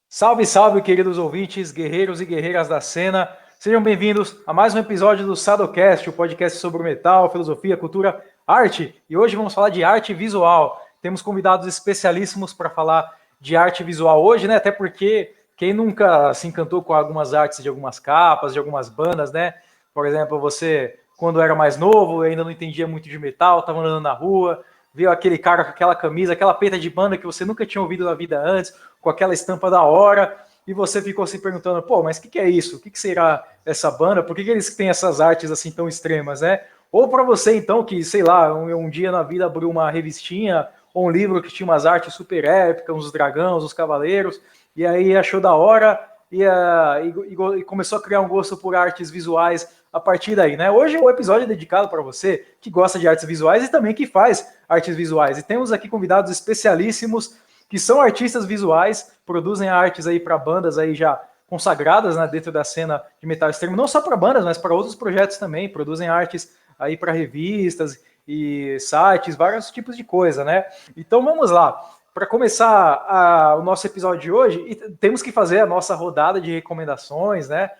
Salve, salve, queridos ouvintes, guerreiros e guerreiras da cena. Sejam bem-vindos a mais um episódio do Sadocast, o podcast sobre metal, filosofia, cultura, arte. E hoje vamos falar de arte visual. Temos convidados especialíssimos para falar de arte visual hoje, né? Até porque quem nunca se encantou com algumas artes de algumas capas, de algumas bandas, né? Por exemplo, você, quando era mais novo, ainda não entendia muito de metal, estava andando na rua, viu aquele cara com aquela camisa, aquela peita de banda que você nunca tinha ouvido na vida antes, com aquela estampa da hora, e você ficou se perguntando, pô, mas o que é isso? O que será essa banda? Por que eles têm essas artes assim tão extremas, né? Ou para você, então, que, sei lá, um dia na vida abriu uma revistinha ou um livro que tinha umas artes super épicas, uns dragões, uns cavaleiros, e aí achou da hora e começou a criar um gosto por artes visuais a partir daí, né? Hoje o episódio é dedicado para você que gosta de artes visuais e também que faz artes visuais. E temos aqui convidados especialíssimos que são artistas visuais, produzem artes aí para bandas aí já consagradas, né, dentro da cena de metal extremo, não só para bandas, mas para outros projetos também, produzem artes aí para revistas e sites, vários tipos de coisa, né? Então vamos lá. Para começar o nosso episódio de hoje, temos que fazer a nossa rodada de recomendações, né?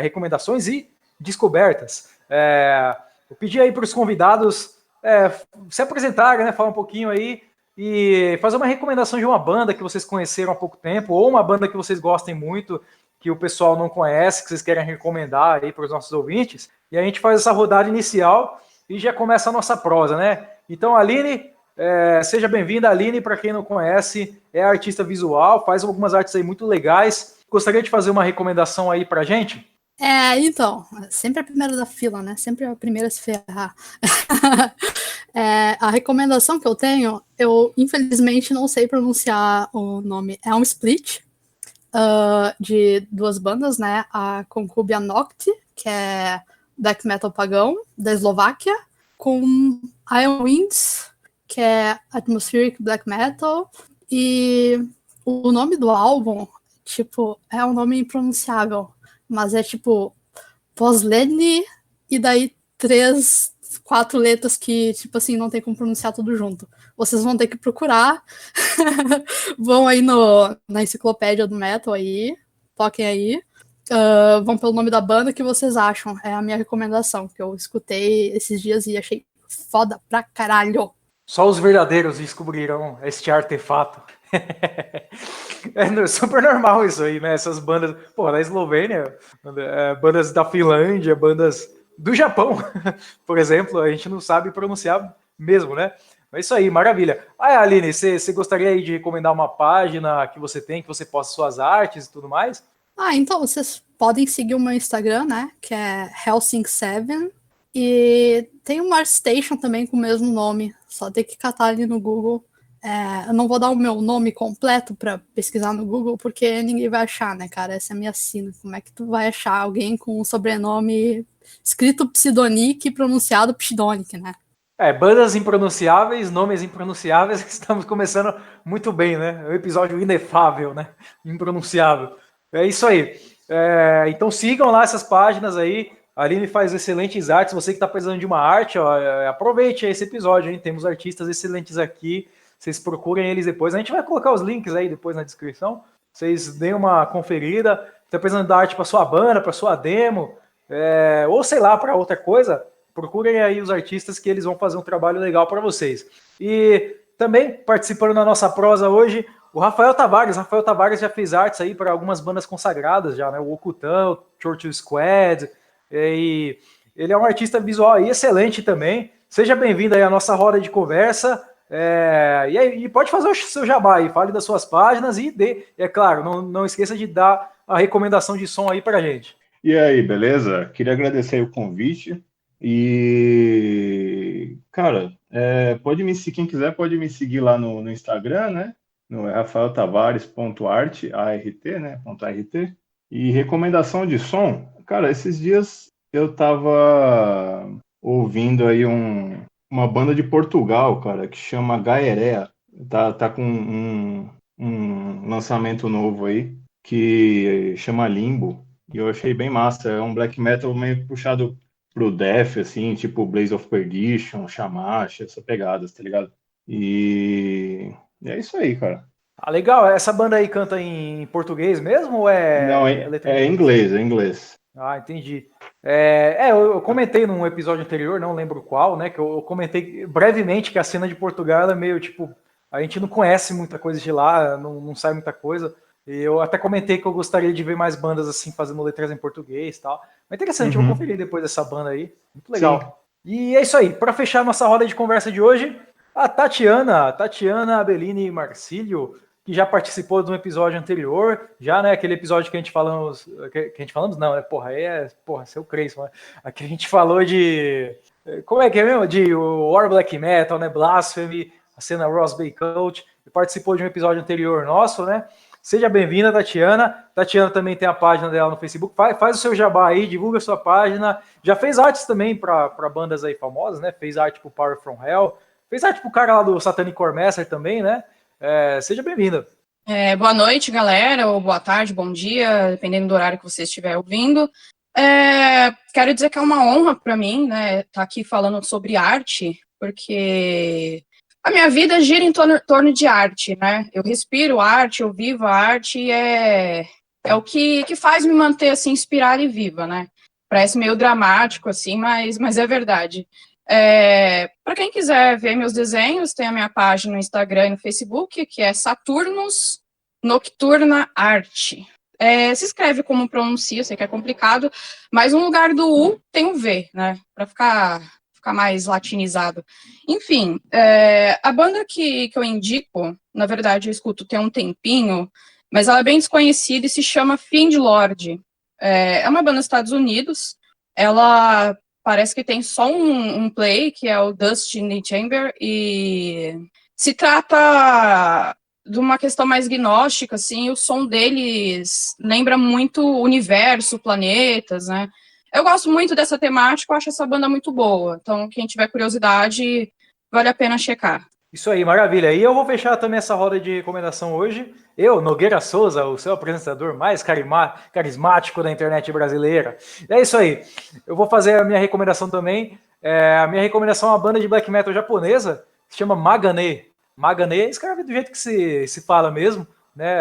Recomendações e descobertas. Eu pedi aí para os convidados se apresentarem, né? Falar um pouquinho aí e fazer uma recomendação de uma banda que vocês conheceram há pouco tempo, ou uma banda que vocês gostem muito, que o pessoal não conhece, que vocês querem recomendar aí para os nossos ouvintes. E a gente faz essa rodada inicial e já começa a nossa prosa, né? Então, Aline, seja bem-vinda. Aline, para quem não conhece, é artista visual, faz algumas artes aí muito legais. Gostaria de fazer uma recomendação aí para a gente? Então, sempre a primeira da fila, né? Sempre a primeira a se ferrar. A recomendação que eu tenho, eu infelizmente não sei pronunciar o nome. É um split de duas bandas, né? A Concubia Nocte, que é black metal pagão, da Eslováquia, com Iron Winds, que é atmospheric black metal, e o nome do álbum, tipo, é um nome impronunciável, mas é tipo Posledny e daí 4 letras que, tipo assim, não tem como pronunciar tudo junto. Vocês vão ter que procurar. Vão aí na enciclopédia do metal aí, toquem aí. Vão pelo nome da banda, que vocês acham? É a minha recomendação, que eu escutei esses dias e achei foda pra caralho. Só os verdadeiros descobrirão este artefato. É super normal isso aí, né? Essas bandas, da Eslovênia, bandas da Finlândia, bandas do Japão, por exemplo, a gente não sabe pronunciar mesmo, né? É isso aí, maravilha. Aline, você gostaria aí de recomendar uma página que você tem, que você posta suas artes e tudo mais? Então vocês podem seguir o meu Instagram, né? Que é Helsing7. E tem uma ArtStation também com o mesmo nome. Só tem que catar ali no Google. Eu não vou dar o meu nome completo para pesquisar no Google, porque ninguém vai achar, né, cara? Essa é a minha sina. Como é que tu vai achar alguém com um sobrenome escrito Pseudonic e pronunciado Pseudonic, né? Bandas impronunciáveis, nomes impronunciáveis, estamos começando muito bem, né? É um episódio inefável, né? Impronunciável. É isso aí. Então sigam lá essas páginas aí. A Aline faz excelentes artes. Você que está precisando de uma arte, aproveite esse episódio, hein? Temos artistas excelentes aqui. Vocês procurem eles depois. A gente vai colocar os links aí depois na descrição. Vocês deem uma conferida. Está precisando da arte para sua banda, para sua demo, ou sei lá, para outra coisa. Procurem aí os artistas que eles vão fazer um trabalho legal para vocês. E também participando da nossa prosa hoje, o Rafael Tavares. Rafael Tavares já fez artes aí para algumas bandas consagradas já, né? O Ocultão, Churchill Squad. E ele é um artista visual aí excelente também. Seja bem-vindo aí à nossa roda de conversa. E pode fazer o seu jabá aí, fale das suas páginas e é claro, não esqueça de dar a recomendação de som aí para a gente. E aí, beleza? Queria agradecer aí o convite. E, cara, quem quiser pode me seguir lá no Instagram, né? No rafaeltavares.art, A-R-T, né? .art. E recomendação de som, cara, esses dias eu tava ouvindo aí uma banda de Portugal, cara, que chama Gaerea. Tá com um lançamento novo aí, que chama Limbo. E eu achei bem massa. É um black metal meio puxado pro death, assim, tipo Blaze of Perdition, Shamash, essa pegada, tá ligado? E é isso aí, cara. Ah, legal. Essa banda aí canta em português mesmo ou Não, é letra em é inglês? inglês, é inglês. Ah, entendi. Eu comentei num episódio anterior, não lembro qual, né? Que eu comentei brevemente que a cena de Portugal é meio tipo. A gente não conhece muita coisa de lá, não sai muita coisa. E eu até comentei que eu gostaria de ver mais bandas assim fazendo letras em português e tal. Mas interessante, eu vou Uhum. conferir depois dessa banda aí. Muito Sim. legal. E é isso aí. Para fechar nossa roda de conversa de hoje, a Tatiana Abellini Marcílio, que já participou de um episódio anterior, já, né, aquele episódio que a gente falamos, que a gente falamos, não, né, seu Creyson, né? Aqui a gente falou de, como é que é mesmo? De War Black Metal, né, Blasphemy, a cena Ross Bay Coach, e participou de um episódio anterior nosso, né? Seja bem-vinda, Tatiana. Tatiana também tem a página dela no Facebook. Faz o seu jabá aí, divulga a sua página. Já fez artes também para bandas aí famosas, né? Fez arte pro Power From Hell. Fez arte pro cara lá do Satanic Core Master também, né? Seja bem-vinda. Boa noite, galera, ou boa tarde, bom dia, dependendo do horário que você estiver ouvindo. Quero dizer que é uma honra para mim, né, estar aqui falando sobre arte, porque a minha vida gira em torno de arte, né? Eu respiro arte, eu vivo a arte e é o que faz me manter assim inspirada e viva, né? Parece meio dramático assim, mas é verdade. Para quem quiser ver meus desenhos, tem a minha página no Instagram e no Facebook, que é Saturnus Nocturna Arte. Se escreve como pronuncia, sei que é complicado, mas no lugar do U tem o V, né? Para ficar mais latinizado. Enfim, a banda que eu indico, na verdade eu escuto tem um tempinho, mas ela é bem desconhecida e se chama Fiend Lord. É uma banda dos Estados Unidos, ela parece que tem só um play, que é o Dust in the Chamber, e se trata de uma questão mais gnóstica, assim, o som deles lembra muito o universo, planetas, né? Eu gosto muito dessa temática, eu acho essa banda muito boa. Então, quem tiver curiosidade, vale a pena checar. Isso aí, maravilha. E eu vou fechar também essa roda de recomendação hoje. Eu, Nogueira Souza, o seu apresentador mais carismático da internet brasileira. É isso aí. Eu vou fazer a minha recomendação também. A minha recomendação é uma banda de black metal japonesa que se chama Magane. Magane escreve do jeito que se fala mesmo, né?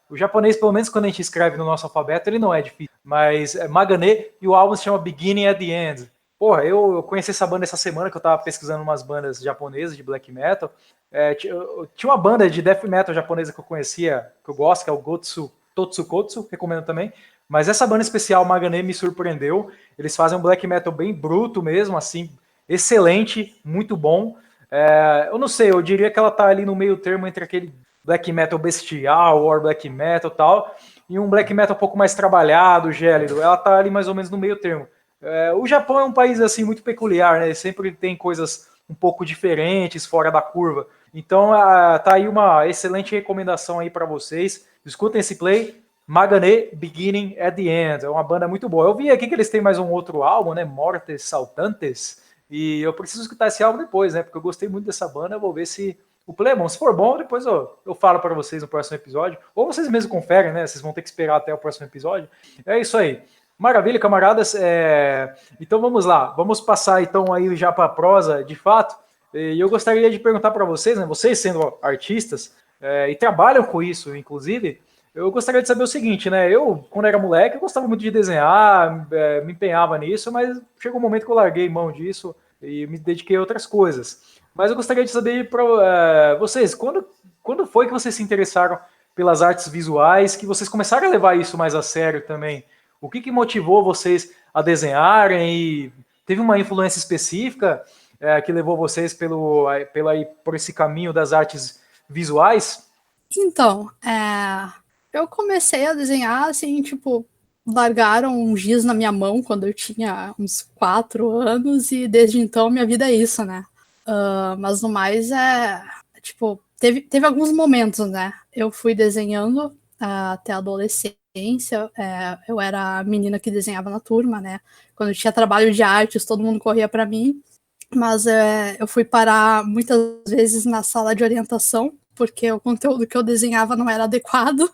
O japonês, pelo menos quando a gente escreve no nosso alfabeto, ele não é difícil. Mas é Magane e o álbum se chama Beginning at the End. Porra, eu conheci essa banda essa semana que eu tava pesquisando umas bandas japonesas de black metal. Tinha uma banda de death metal japonesa que eu conhecia, que eu gosto, que é o Totsukotsu, recomendo também. Mas essa banda especial, Magane, me surpreendeu. Eles fazem um black metal bem bruto mesmo, assim, excelente, muito bom. Eu não sei, eu diria que ela tá ali no meio termo entre aquele black metal bestial, war black metal e tal, e um black metal um pouco mais trabalhado, gélido. Ela tá ali mais ou menos no meio termo. O Japão é um país assim muito peculiar, né? Sempre tem coisas um pouco diferentes, fora da curva. Então tá aí uma excelente recomendação aí para vocês. Escutem esse play, Magane Beginning at the End. É uma banda muito boa. Eu vi aqui que eles têm mais um outro álbum, né? Mortes Saltantes. E eu preciso escutar esse álbum depois, né? Porque eu gostei muito dessa banda. Eu vou ver se o play é bom. Se for bom, depois eu falo para vocês no próximo episódio. Ou vocês mesmos conferem, né? Vocês vão ter que esperar até o próximo episódio. É isso aí. Maravilha, camaradas. Então vamos lá, vamos passar então aí já para a prosa, de fato. E eu gostaria de perguntar para vocês, né? Vocês sendo artistas e trabalham com isso, inclusive, eu gostaria de saber o seguinte, né? Eu, quando era moleque, eu gostava muito de desenhar, me empenhava nisso, mas chegou um momento que eu larguei mão disso e me dediquei a outras coisas. Mas eu gostaria de saber para vocês, quando foi que vocês se interessaram pelas artes visuais, que vocês começaram a levar isso mais a sério também? O que motivou vocês a desenharem e teve uma influência específica que levou vocês por esse caminho das artes visuais? Então, eu comecei a desenhar, assim, tipo, largaram um giz na minha mão quando eu tinha uns 4 anos e desde então minha vida é isso, né? Mas no mais, tipo, teve alguns momentos, né? Eu fui desenhando até a adolescência. Eu era a menina que desenhava na turma, né? Quando tinha trabalho de artes, todo mundo corria para mim. Mas eu fui parar muitas vezes na sala de orientação, porque o conteúdo que eu desenhava não era adequado.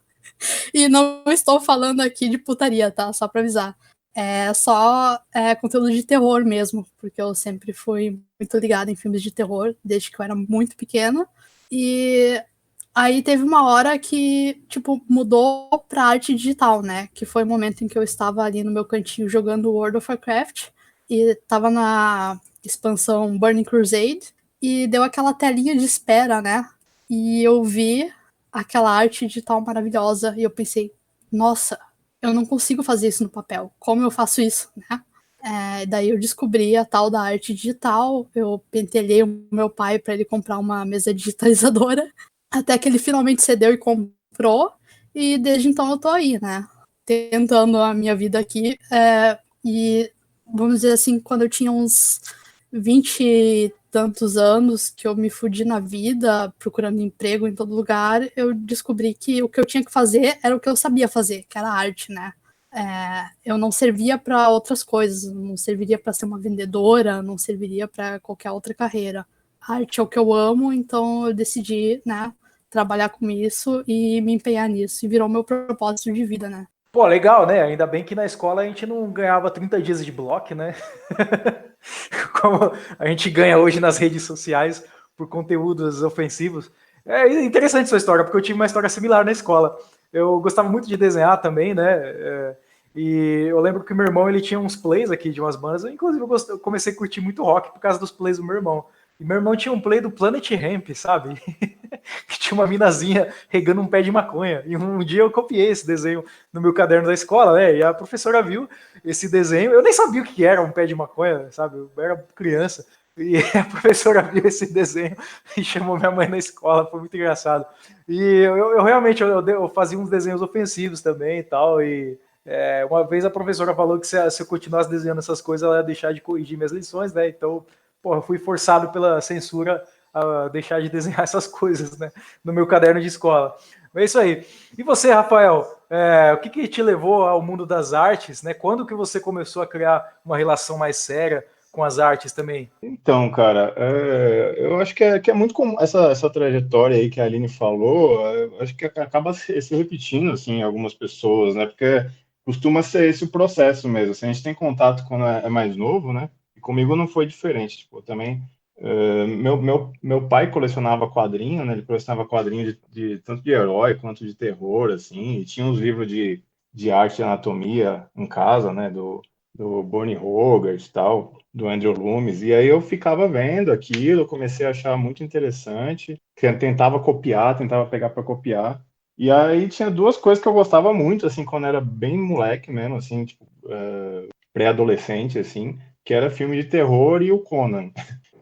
E não estou falando aqui de putaria, tá? Só para avisar. é só conteúdo de terror mesmo, porque eu sempre fui muito ligada em filmes de terror, desde que eu era muito pequena. E aí teve uma hora que, tipo, mudou pra arte digital, né? Que foi o momento em que eu estava ali no meu cantinho jogando World of Warcraft e tava na expansão Burning Crusade e deu aquela telinha de espera, né? E eu vi aquela arte digital maravilhosa e eu pensei, nossa, eu não consigo fazer isso no papel. Como eu faço isso, né? Daí eu descobri a tal da arte digital, eu pentelhei o meu pai para ele comprar uma mesa digitalizadora, até que ele finalmente cedeu e comprou, e desde então eu tô aí, né? Tentando a minha vida aqui, e vamos dizer assim, quando eu tinha uns 20 e tantos anos, que eu me fudi na vida, procurando emprego em todo lugar, eu descobri que o que eu tinha que fazer era o que eu sabia fazer, que era arte, né? Eu não servia para outras coisas, não serviria para ser uma vendedora, não serviria para qualquer outra carreira. A arte é o que eu amo, então eu decidi, né, trabalhar com isso e me empenhar nisso, e virou meu propósito de vida, né? Pô, legal, né? Ainda bem que na escola a gente não ganhava 30 dias de bloco, né? Como a gente ganha hoje nas redes sociais por conteúdos ofensivos. É interessante sua história, porque eu tive uma história similar na escola. Eu gostava muito de desenhar também, né? E eu lembro que meu irmão ele tinha uns plays aqui de umas bandas. Inclusive, eu comecei a curtir muito rock por causa dos plays do meu irmão. E meu irmão tinha um play do Planet Hemp, sabe? Que tinha uma minazinha regando um pé de maconha. E um dia eu copiei esse desenho no meu caderno da escola, né? E a professora viu esse desenho. Eu nem sabia o que era um pé de maconha, sabe? Eu era criança. E a professora viu esse desenho e chamou minha mãe na escola. Foi muito engraçado. E eu realmente eu fazia uns desenhos ofensivos também e tal. E uma vez a professora falou que se eu continuasse desenhando essas coisas, ela ia deixar de corrigir minhas lições, né? Então, porra, eu fui forçado pela censura a deixar de desenhar essas coisas, né? No meu caderno de escola. É isso aí. E você, Rafael, o que te levou ao mundo das artes, né? Quando que você começou a criar uma relação mais séria com as artes também? Então, cara, eu acho que é muito comum essa trajetória aí que a Aline falou, acho que acaba se repetindo, assim, em algumas pessoas, né? Porque costuma ser esse o processo mesmo. Assim, a gente tem contato quando é mais novo, né? E comigo não foi diferente. Tipo, também, meu pai colecionava quadrinho, né? Ele colecionava quadrinho tanto de herói quanto de terror, assim, e tinha uns livros de arte e anatomia em casa, né? Do Bernie Hogarth e tal, do Andrew Loomis, e aí eu ficava vendo aquilo, comecei a achar muito interessante, tentava copiar, tentava pegar para copiar, e aí tinha duas coisas que eu gostava muito, assim, quando era bem moleque mesmo, assim, tipo, pré-adolescente, assim, que era filme de terror e o Conan.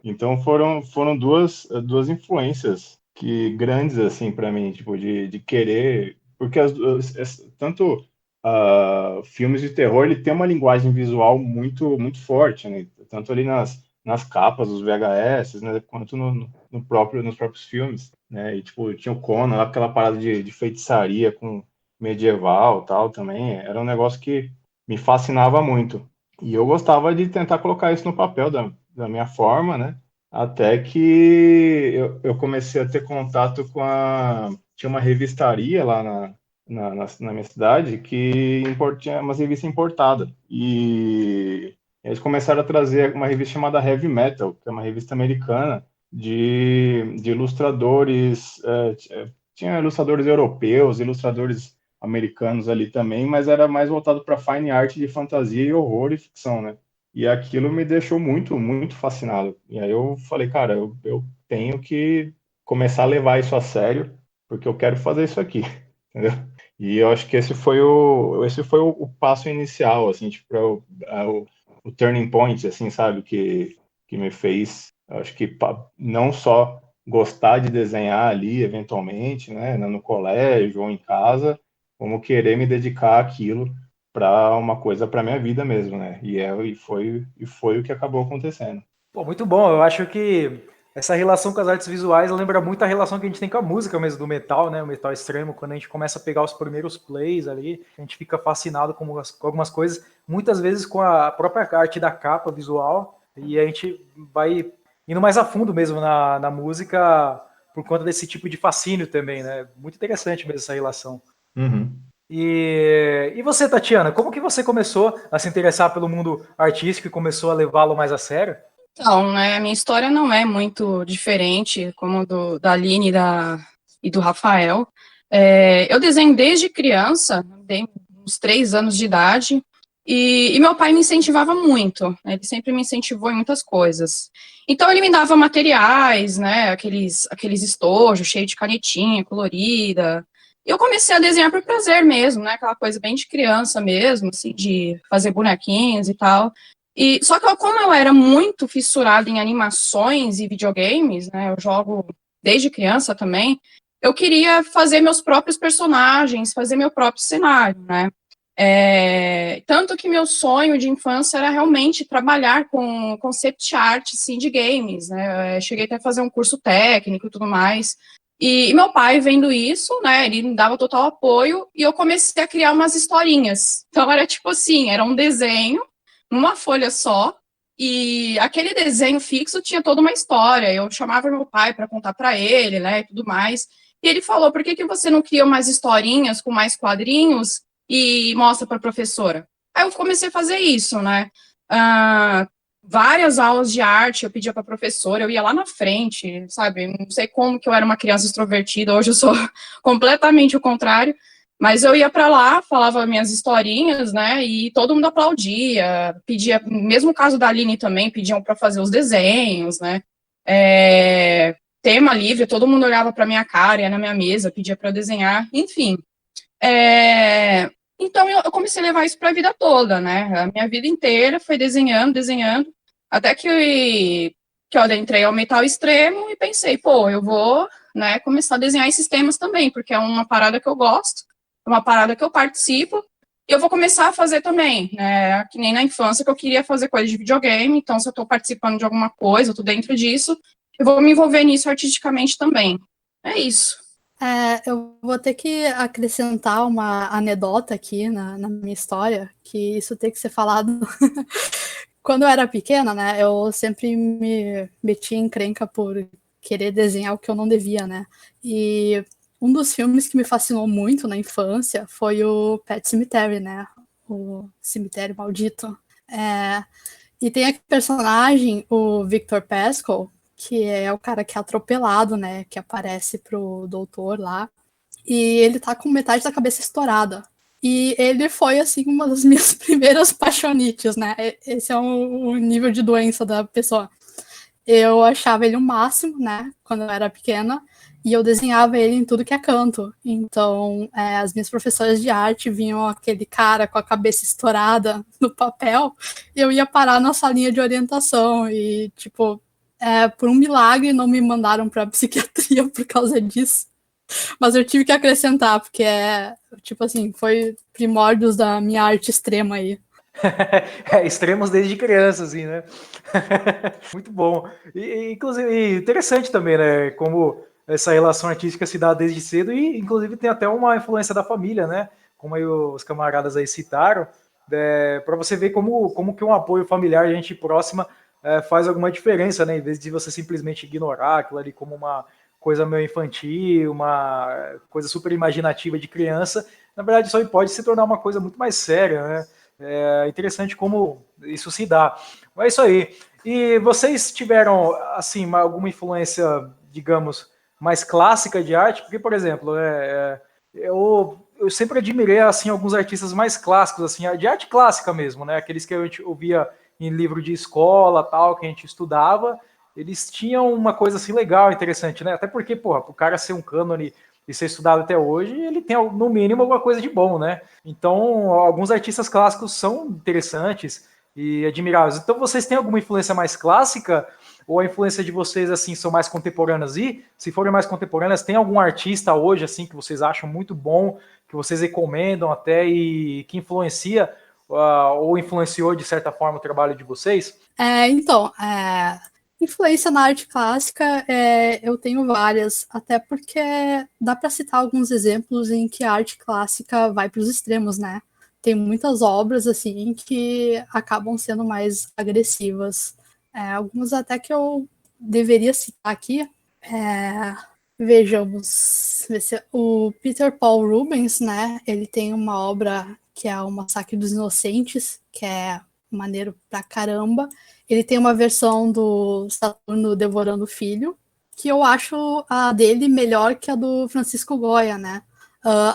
Então foram duas influências que grandes, assim, para mim, tipo, de querer, porque tanto filmes de terror, ele tem uma linguagem visual muito forte, né? Tanto ali nas capas dos VHS, né? Quanto nos próprios filmes, né? E, tipo, tinha o Conan, aquela parada de feitiçaria com medieval tal também, era um negócio que me fascinava muito. E eu gostava de tentar colocar isso no papel da minha forma, né? Até que eu comecei a ter contato tinha uma revistaria lá na minha cidade que tinha uma revista importada. E eles começaram a trazer uma revista chamada Heavy Metal, que é uma revista americana de ilustradores. Tinha ilustradores europeus, ilustradores americanos ali também, mas era mais voltado para fine art de fantasia e horror e ficção, né? E aquilo me deixou muito fascinado. E aí eu falei, cara, eu tenho que começar a levar isso a sério, porque eu quero fazer isso aqui, entendeu? E eu acho que esse foi o passo inicial, assim, tipo, o turning point, assim, sabe, que me fez, acho que não só gostar de desenhar ali, eventualmente, né, no colégio ou em casa, como querer me dedicar àquilo para uma coisa para minha vida mesmo, né? E foi o que acabou acontecendo. Pô, muito bom. Eu acho que essa relação com as artes visuais lembra muito a relação que a gente tem com a música mesmo do metal, né? O metal extremo, quando a gente começa a pegar os primeiros plays ali, a gente fica fascinado com algumas coisas, muitas vezes com a própria arte da capa visual, e a gente vai indo mais a fundo mesmo na música por conta desse tipo de fascínio também, né? Muito interessante mesmo essa relação. Uhum. E você, Tatiana, como que você começou a se interessar pelo mundo artístico e começou a levá-lo mais a sério? Então, né, a minha história não é muito diferente como da Aline e do Rafael. Eu desenho desde criança, tenho uns 3 anos de idade, e meu pai me incentivava muito, né, ele sempre me incentivou em muitas coisas. Então, ele me dava materiais, né, aqueles estojos cheios de canetinha colorida. E eu comecei a desenhar por prazer mesmo, né, aquela coisa bem de criança mesmo, assim, de fazer bonequinhos e tal. E só que como eu era muito fissurada em animações e videogames, né, eu jogo desde criança também, eu queria fazer meus próprios personagens, fazer meu próprio cenário, né? Tanto que meu sonho de infância era realmente trabalhar com concept art, sim, de games, né? Cheguei até a fazer um curso técnico e tudo mais. E meu pai, vendo isso, né, ele me dava total apoio e eu comecei a criar umas historinhas. Então era tipo assim, era um desenho numa folha só, e aquele desenho fixo tinha toda uma história. Eu chamava meu pai para contar para ele, né, e tudo mais. E ele falou: por que você não cria mais historinhas com mais quadrinhos e mostra para a professora? Aí eu comecei a fazer isso, né? Ah, várias aulas de arte eu pedia para a professora, eu ia lá na frente, sabe? Não sei como que eu era uma criança extrovertida, hoje eu sou completamente o contrário. Mas eu ia para lá, falava minhas historinhas, né? E todo mundo aplaudia, pedia, mesmo o caso da Aline também, pediam para fazer os desenhos, né? Tema livre, todo mundo olhava para minha cara, ia na minha mesa, pedia para desenhar, enfim. Então eu comecei a levar isso para a vida toda, né? A minha vida inteira foi desenhando, desenhando, até que eu entrei ao metal extremo e pensei, pô, eu vou, né, começar a desenhar esses temas também, porque é uma parada que eu gosto, uma parada que eu participo, e eu vou começar a fazer também, né, que nem na infância que eu queria fazer coisa de videogame, então se eu estou participando de alguma coisa, eu estou dentro disso, eu vou me envolver nisso artisticamente também. É isso. Eu vou ter que acrescentar uma anedota aqui na minha história, que isso tem que ser falado. Quando eu era pequena, né, eu sempre me metia em encrenca por querer desenhar o que eu não devia, né? E um dos filmes que me fascinou muito na infância foi o Pet Sematary, né? O Cemitério Maldito. E tem aquele personagem, o Victor Pascal, que é o cara que é atropelado, né? Que aparece pro doutor lá. E ele tá com metade da cabeça estourada. E ele foi, assim, uma das minhas primeiras paixonites, né? Esse é o nível de doença da pessoa. Eu achava ele o máximo, né? Quando eu era pequena. E eu desenhava ele em tudo que é canto. Então, as minhas professoras de arte vinham aquele cara com a cabeça estourada no papel. E eu ia parar na salinha de orientação. E, tipo, por um milagre não me mandaram pra psiquiatria por causa disso. Mas eu tive que acrescentar, porque tipo assim, foi primórdios da minha arte extrema aí. Extremos desde criança, assim, né? Muito bom. Inclusive, interessante também, né? Como essa relação artística se dá desde cedo e, inclusive, tem até uma influência da família, né? Como aí os camaradas aí citaram, para você ver como que um apoio familiar, gente próxima, faz alguma diferença, né? Em vez de você simplesmente ignorar aquilo ali como uma coisa meio infantil, uma coisa super imaginativa de criança, na verdade, isso aí pode se tornar uma coisa muito mais séria, né? É interessante como isso se dá. Mas é isso aí. E vocês tiveram, assim, alguma influência, digamos, mais clássica de arte? Porque, por exemplo, eu sempre admirei, assim, alguns artistas mais clássicos, assim, de arte clássica mesmo, né? Aqueles que a gente ouvia em livro de escola, tal, que a gente estudava, eles tinham uma coisa, assim, legal, interessante, né? Até porque, porra, pro cara ser um cânone e ser estudado até hoje, ele tem, no mínimo, alguma coisa de bom, né? Então, alguns artistas clássicos são interessantes e admiráveis. Então, vocês têm alguma influência mais clássica ou a influência de vocês, assim, são mais contemporâneas? E, se forem mais contemporâneas, tem algum artista hoje, assim, que vocês acham muito bom, que vocês recomendam até e que influencia ou influenciou, de certa forma, o trabalho de vocês? Então, influência na arte clássica, eu tenho várias, até porque dá para citar alguns exemplos em que a arte clássica vai para os extremos, né? Tem muitas obras, assim, que acabam sendo mais agressivas. Algumas até que eu deveria citar aqui. Vejamos. O Peter Paul Rubens, né? Ele tem uma obra que é O Massacre dos Inocentes, que é maneiro pra caramba. Ele tem uma versão do Saturno Devorando o Filho, que eu acho a dele melhor que a do Francisco Goya, né?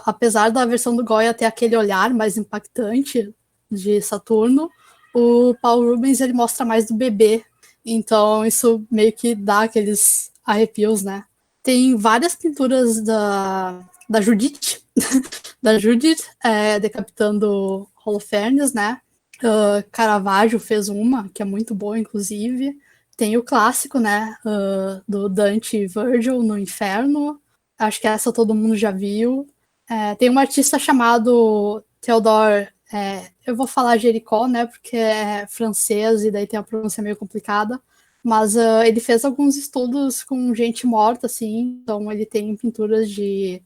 Apesar da versão do Goya ter aquele olhar mais impactante de Saturno, o Paul Rubens ele mostra mais do bebê, então isso meio que dá aqueles arrepios, né? Tem várias pinturas da Judith, da Judith decapitando Holofernes, né? Caravaggio fez uma, que é muito boa, inclusive. Tem o clássico, né? Do Dante e Virgil no Inferno. Acho que essa todo mundo já viu. Tem um artista chamado Theodore, eu vou falar Jericó, né? Porque é francês e daí tem a pronúncia meio complicada. Mas ele fez alguns estudos com gente morta, assim. Então ele tem pinturas de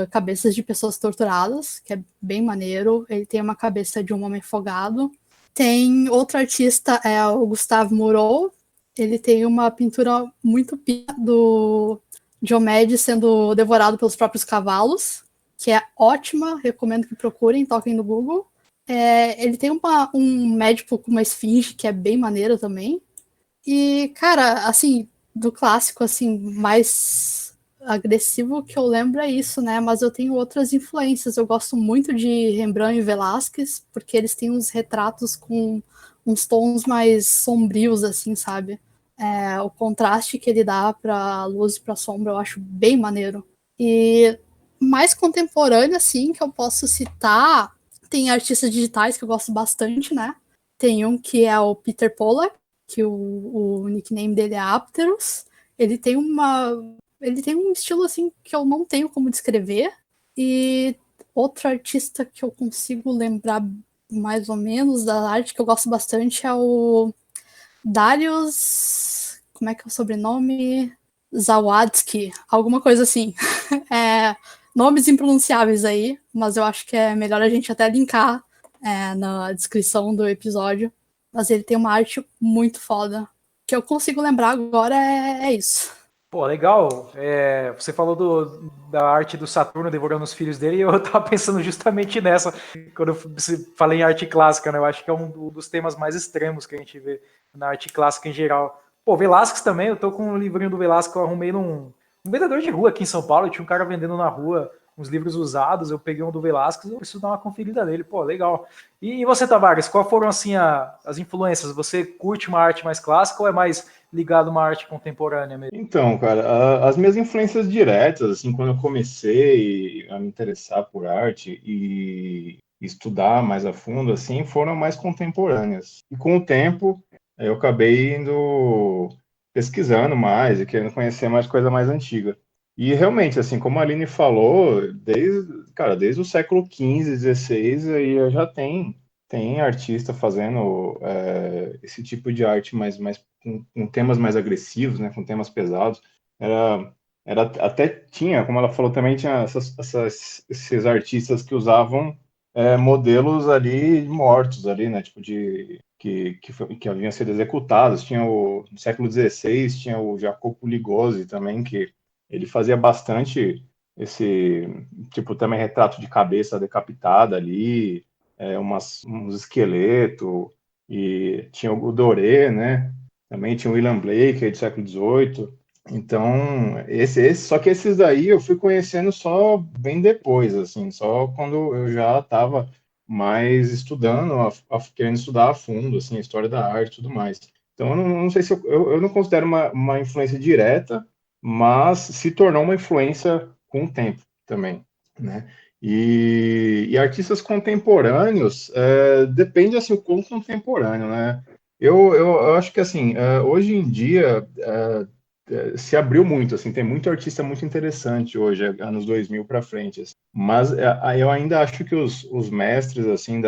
cabeças de pessoas torturadas, que é bem maneiro. Ele tem uma cabeça de um homem afogado. Tem outro artista, o Gustave Moreau. Ele tem uma pintura muito pica do Diomedes sendo devorado pelos próprios cavalos, que é ótima, recomendo que procurem, toquem no Google. Ele tem um médico com uma esfinge, que é bem maneiro também. E, cara, assim, do clássico, assim, mais agressivo que eu lembro é isso, né? Mas eu tenho outras influências. Eu gosto muito de Rembrandt e Velázquez, porque eles têm uns retratos com uns tons mais sombrios, assim, sabe? O contraste que ele dá pra luz e pra sombra eu acho bem maneiro. E mais contemporâneo, assim, que eu posso citar, tem artistas digitais que eu gosto bastante, né? Tem um que é o Peter Pollack, que o nickname dele é Apterus. Ele tem um estilo assim que eu não tenho como descrever. E outro artista que eu consigo lembrar mais ou menos da arte que eu gosto bastante é o Darius, como é que é o sobrenome? Zawadzki, alguma coisa assim. Nomes impronunciáveis aí, mas eu acho que é melhor a gente até linkar na descrição do episódio. Mas ele tem uma arte muito foda. O que eu consigo lembrar agora é isso. Pô, legal. Você falou da arte do Saturno devorando os filhos dele, e eu tava pensando justamente nessa, quando eu falei em arte clássica, né? Eu acho que é um dos temas mais extremos que a gente vê na arte clássica em geral. Pô, Velázquez também, eu tô com um livrinho do Velázquez que eu arrumei num vendedor de rua aqui em São Paulo, tinha um cara vendendo na rua uns livros usados, eu peguei um do Velázquez, eu preciso dar uma conferida nele, pô, legal. E você, Tavares, qual foram, assim, as influências? Você curte uma arte mais clássica ou é mais ligado a uma arte contemporânea mesmo? Então, cara, as minhas influências diretas, assim, quando eu comecei a me interessar por arte e estudar mais a fundo, assim, foram mais contemporâneas. E com o tempo, eu acabei indo pesquisando mais e querendo conhecer mais coisa mais antiga. E realmente, assim, como a Aline falou, desde o século XV, XVI, aí já tem artista fazendo esse tipo de arte mais com temas mais agressivos, né, com temas pesados. Até tinha, como ela falou, também tinha esses artistas que usavam modelos ali mortos ali, né, tipo que haviam sido executados. No século XVI tinha o Jacopo Ligosi também, que ele fazia bastante esse tipo também retrato de cabeça decapitada ali, uns esqueletos, e tinha o Doré, né? Também tinha o William Blake, aí do século XVIII. Então, só que esses daí eu fui conhecendo só bem depois, assim, só quando eu já estava mais estudando, querendo estudar a fundo, assim, a história da arte e tudo mais. Então, eu não sei se eu não considero uma influência direta, mas se tornou uma influência com o tempo também, né? E artistas contemporâneos, depende, assim, o quão contemporâneo, né? Eu acho que, assim, hoje em dia, se abriu muito, assim, tem muito artista muito interessante hoje, anos 2000 para frente, assim. Mas eu ainda acho que os mestres, assim,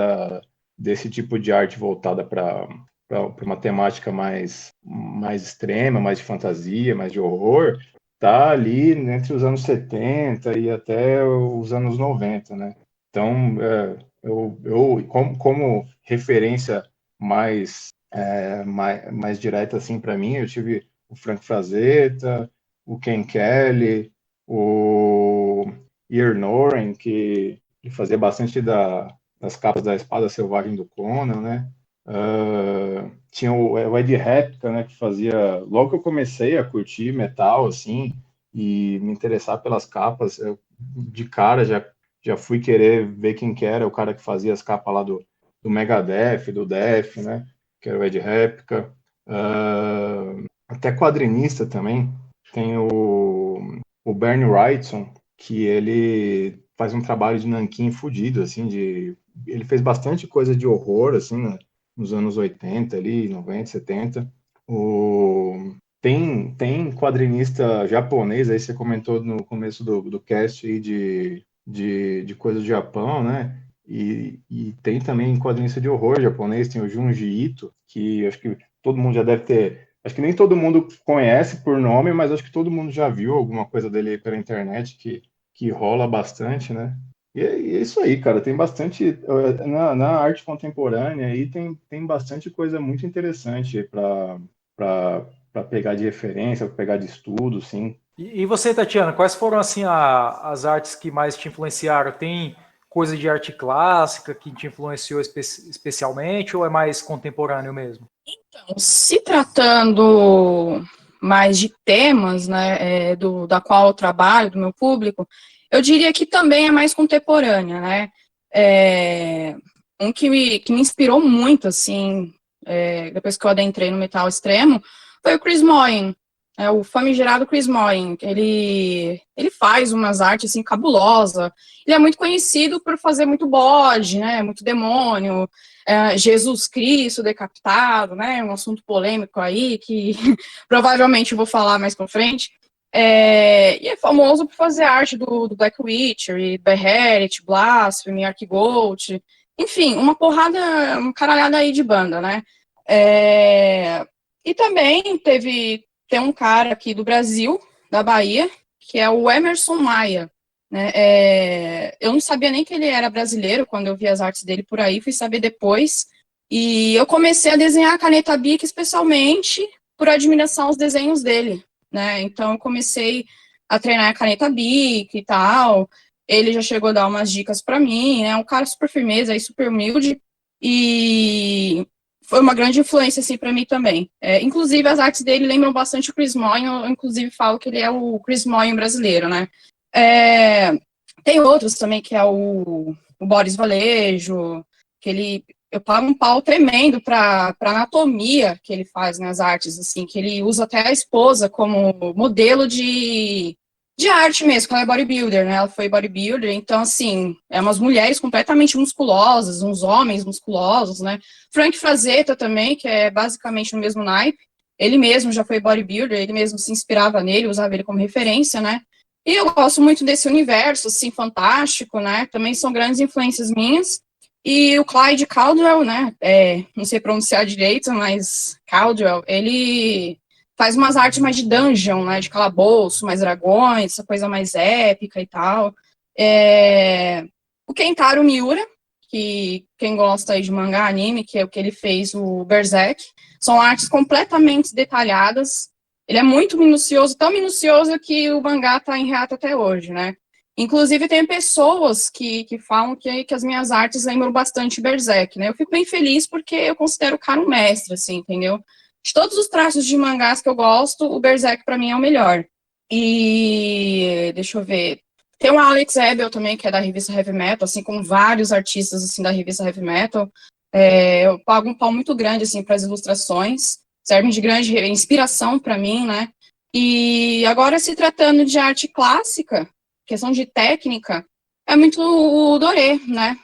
desse tipo de arte voltada para uma temática mais extrema, mais de fantasia, mais de horror, tá ali entre os anos 70 e até os anos 90, né? Então, eu como referência mais direta, assim, para mim, eu tive o Frank Frazetta, o Ken Kelly, o Irnoren, que ele fazia bastante das capas da Espada Selvagem do Conan, né? Tinha o Ed Repka, né, que fazia... Logo que eu comecei a curtir metal, assim, e me interessar pelas capas, eu, de cara já fui querer ver quem que era o cara que fazia as capas lá do Megadeth, do Death, né, que era o Ed Repka. Até quadrinista também. Tem o Bernie Wrightson, que ele faz um trabalho de nanquim fudido, assim, ele fez bastante coisa de horror, assim, né, nos anos 80 ali, 90, 70. Tem quadrinista japonês, aí você comentou no começo do cast aí de coisa do Japão, né? E tem também quadrinista de horror japonês, tem o Junji Ito, que acho que todo mundo já deve ter. Acho que nem todo mundo conhece por nome, mas acho que todo mundo já viu alguma coisa dele aí pela internet que rola bastante, né? E é isso aí, cara. Tem bastante. Na arte contemporânea aí tem bastante coisa muito interessante para pegar de referência, para pegar de estudo, sim. E você, Tatiana, quais foram assim as artes que mais te influenciaram? Tem coisa de arte clássica que te influenciou especialmente ou é mais contemporâneo mesmo? Então, se tratando mais de temas, né, da qual eu trabalho, do meu público, eu diria que também é mais contemporânea, né? Um que me inspirou muito, assim, depois que eu adentrei no metal extremo, foi o Chris Moyen, o famigerado Chris Moyen. Ele faz umas artes, assim, cabulosa. Ele é muito conhecido por fazer muito bode, né, muito demônio, Jesus Cristo decapitado, né, um assunto polêmico aí, que provavelmente eu vou falar mais pra frente. E é famoso por fazer arte do Black Witcher, e Beherit, Blasphemy, Archgold, enfim, uma caralhada aí de banda, né? E também tem um cara aqui do Brasil, da Bahia, que é o Emerson Maia, né? Eu não sabia nem que ele era brasileiro quando eu vi as artes dele por aí, fui saber depois. E eu comecei a desenhar a caneta Bic especialmente por admiração aos desenhos dele, né? Então eu comecei a treinar a caneta Bic e tal. Ele já chegou a dar umas dicas para mim, né? Um cara super firmeza, aí super humilde e foi uma grande influência assim para mim também. Inclusive as artes dele lembram bastante o Chris Moyen, eu inclusive falo que ele é o Chris Moyen brasileiro, né? Tem outros também que é o Boris Vallejo, que eu pago um pau tremendo para anatomia que ele faz nas artes, assim, que ele usa até a esposa como modelo de arte mesmo, que ela é bodybuilder, né? Ela foi bodybuilder, então, assim, umas mulheres completamente musculosas, uns homens musculosos, né? Frank Frazetta também, que é basicamente no mesmo naipe. Ele mesmo já foi bodybuilder, ele mesmo se inspirava nele, usava ele como referência, né? E eu gosto muito desse universo, assim, fantástico, né? Também são grandes influências minhas. E o Clyde Caldwell, né? Não sei pronunciar direito, mas Caldwell, ele faz umas artes mais de dungeon, né? De calabouço, mais dragões, essa coisa mais épica e tal. O Kentaro Miura, que quem gosta aí de mangá, anime, que é o que ele fez, o Berserk, são artes completamente detalhadas. Ele é muito minucioso, tão minucioso que o mangá está em hiato até hoje, né? Inclusive, tem pessoas que falam que as minhas artes lembram bastante Berserk, né? Eu fico bem feliz porque eu considero o cara um mestre, assim, entendeu? De todos os traços de mangás que eu gosto, o Berserk para mim é o melhor. E deixa eu ver. Tem o Alex Ebel também, que é da revista Heavy Metal, assim, com vários artistas assim da revista Heavy Metal. Eu pago um pau muito grande assim para as ilustrações, servem de grande inspiração para mim, né? E agora, se tratando de arte clássica, questão de técnica, é muito o dorê, né?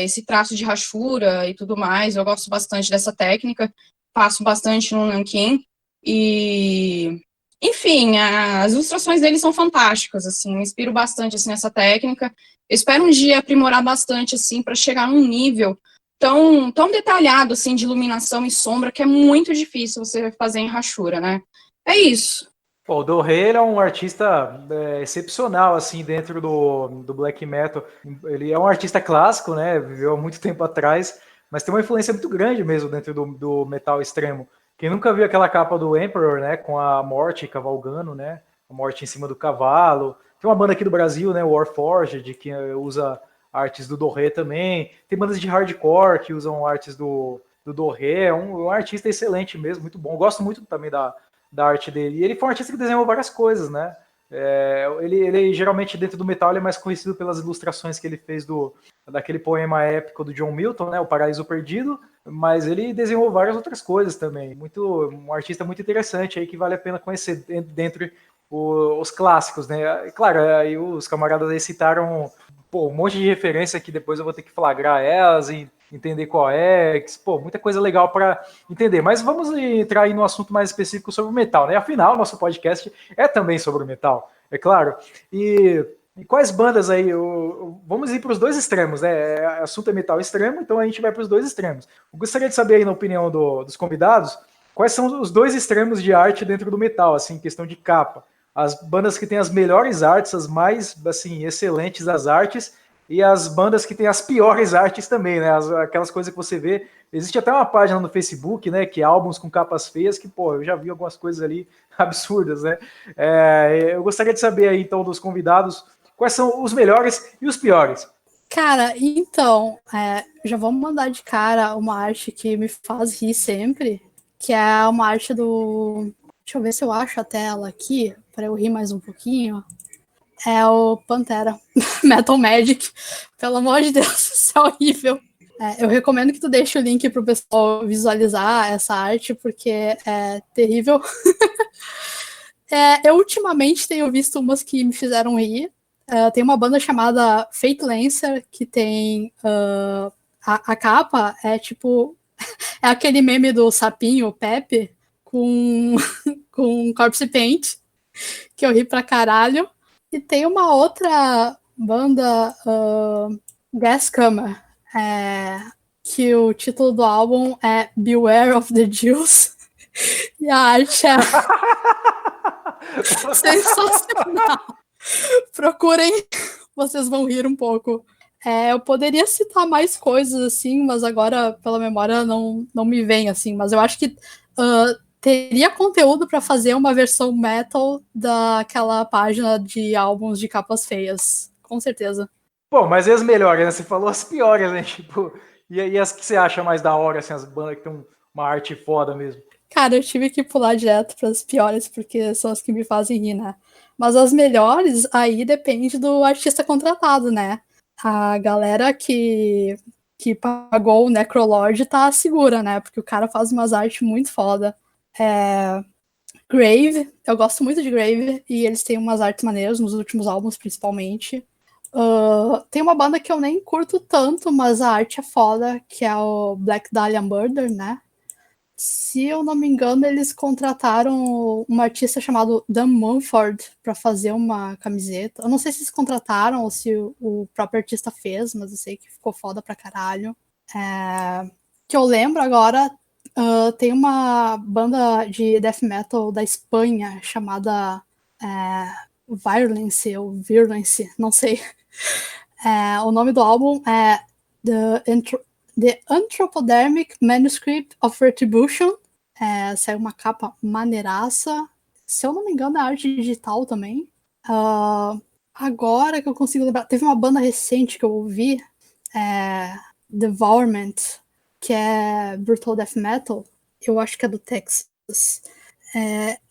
Esse traço de rachura e tudo mais, eu gosto bastante dessa técnica, faço bastante no nanquim, e, enfim, as ilustrações dele são fantásticas, assim, me inspiro bastante, assim, nessa técnica, eu espero um dia aprimorar bastante, assim, para chegar num nível tão detalhado, assim, de iluminação e sombra, que é muito difícil você fazer em rachura, né? É isso. O Doré, ele é um artista excepcional, assim, dentro do black metal. Ele é um artista clássico, né? Viveu há muito tempo atrás, mas tem uma influência muito grande mesmo dentro do metal extremo. Quem nunca viu aquela capa do Emperor, né? Com a morte cavalgando, né? A morte em cima do cavalo. Tem uma banda aqui do Brasil, né, o Warforged, que usa artes do Doré também. Tem bandas de hardcore que usam artes do Doré. É um artista excelente mesmo, muito bom. Eu gosto muito também da arte dele. E ele foi um artista que desenhou várias coisas, né? Ele geralmente dentro do metal ele é mais conhecido pelas ilustrações que ele fez daquele poema épico do John Milton, né, O Paraíso Perdido, mas ele desenhou várias outras coisas também. Um artista muito interessante aí que vale a pena conhecer dentre os clássicos, né? Claro, aí os camaradas aí citaram um monte de referência que depois eu vou ter que flagrar elas e entender qual é, muita coisa legal para entender. Mas vamos entrar aí no assunto mais específico sobre o metal, né? Afinal, nosso podcast é também sobre o metal, é claro. E quais bandas aí? Vamos ir para os dois extremos, né? Assunto é metal extremo, então a gente vai para os dois extremos. Eu gostaria de saber aí, na opinião dos convidados, quais são os dois extremos de arte dentro do metal, assim, questão de capa. As bandas que têm as melhores artes, as mais, assim, excelentes das artes, e as bandas que têm as piores artes também, né? Aquelas coisas que você vê. Existe até uma página no Facebook, né? Que é álbuns com capas feias, que, eu já vi algumas coisas ali absurdas, né? Eu gostaria de saber aí, então, dos convidados, quais são os melhores e os piores. Cara, então, já vamos mandar de cara uma arte que me faz rir sempre, que é uma arte do... Deixa eu ver se eu acho a tela aqui, para eu rir mais um pouquinho. É o Pantera, Metal Magic. Pelo amor de Deus, isso é horrível. Eu recomendo que tu deixe o link pro pessoal visualizar essa arte, porque é terrível. Eu ultimamente tenho visto umas que me fizeram rir. Tem uma banda chamada Fate Lancer, que tem... a capa é tipo... É aquele meme do sapinho, o Pepe, com corpse paint, que eu ri pra caralho. E tem uma outra banda, Gascammer, que o título do álbum é Beware of the Jews. E a arte é sensacional. Procurem, vocês vão rir um pouco. Eu poderia citar mais coisas, assim, mas agora, pela memória, não me vem, assim. Mas eu acho que teria conteúdo para fazer uma versão metal daquela página de álbuns de capas feias. Com certeza. Bom, mas e as melhores, né? Você falou as piores, né? E as que você acha mais da hora, assim, as bandas que tem uma arte foda mesmo? Cara, eu tive que pular direto para as piores, porque são as que me fazem rir, né? Mas as melhores, aí depende do artista contratado, né? A galera que pagou o Necrolord tá segura, né? Porque o cara faz umas artes muito foda. Grave, eu gosto muito de Grave, e eles têm umas artes maneiras nos últimos álbuns, principalmente. Tem uma banda que eu nem curto tanto, mas a arte é foda, que é o Black Dahlia Murder, né? Se eu não me engano, eles contrataram uma artista chamada Dan Mumford para fazer uma camiseta. Eu não sei se eles contrataram ou se o próprio artista fez, mas eu sei que ficou foda pra caralho. Que eu lembro agora, tem uma banda de death metal da Espanha chamada Violence ou Virulence, não sei. O nome do álbum é The Anthropodermic Manuscript of Retribution. Saiu uma capa maneiraça. Se eu não me engano, é arte digital também. Agora que eu consigo lembrar, teve uma banda recente que eu ouvi, Devourment, que é Brutal Death Metal. Eu acho que é do Texas.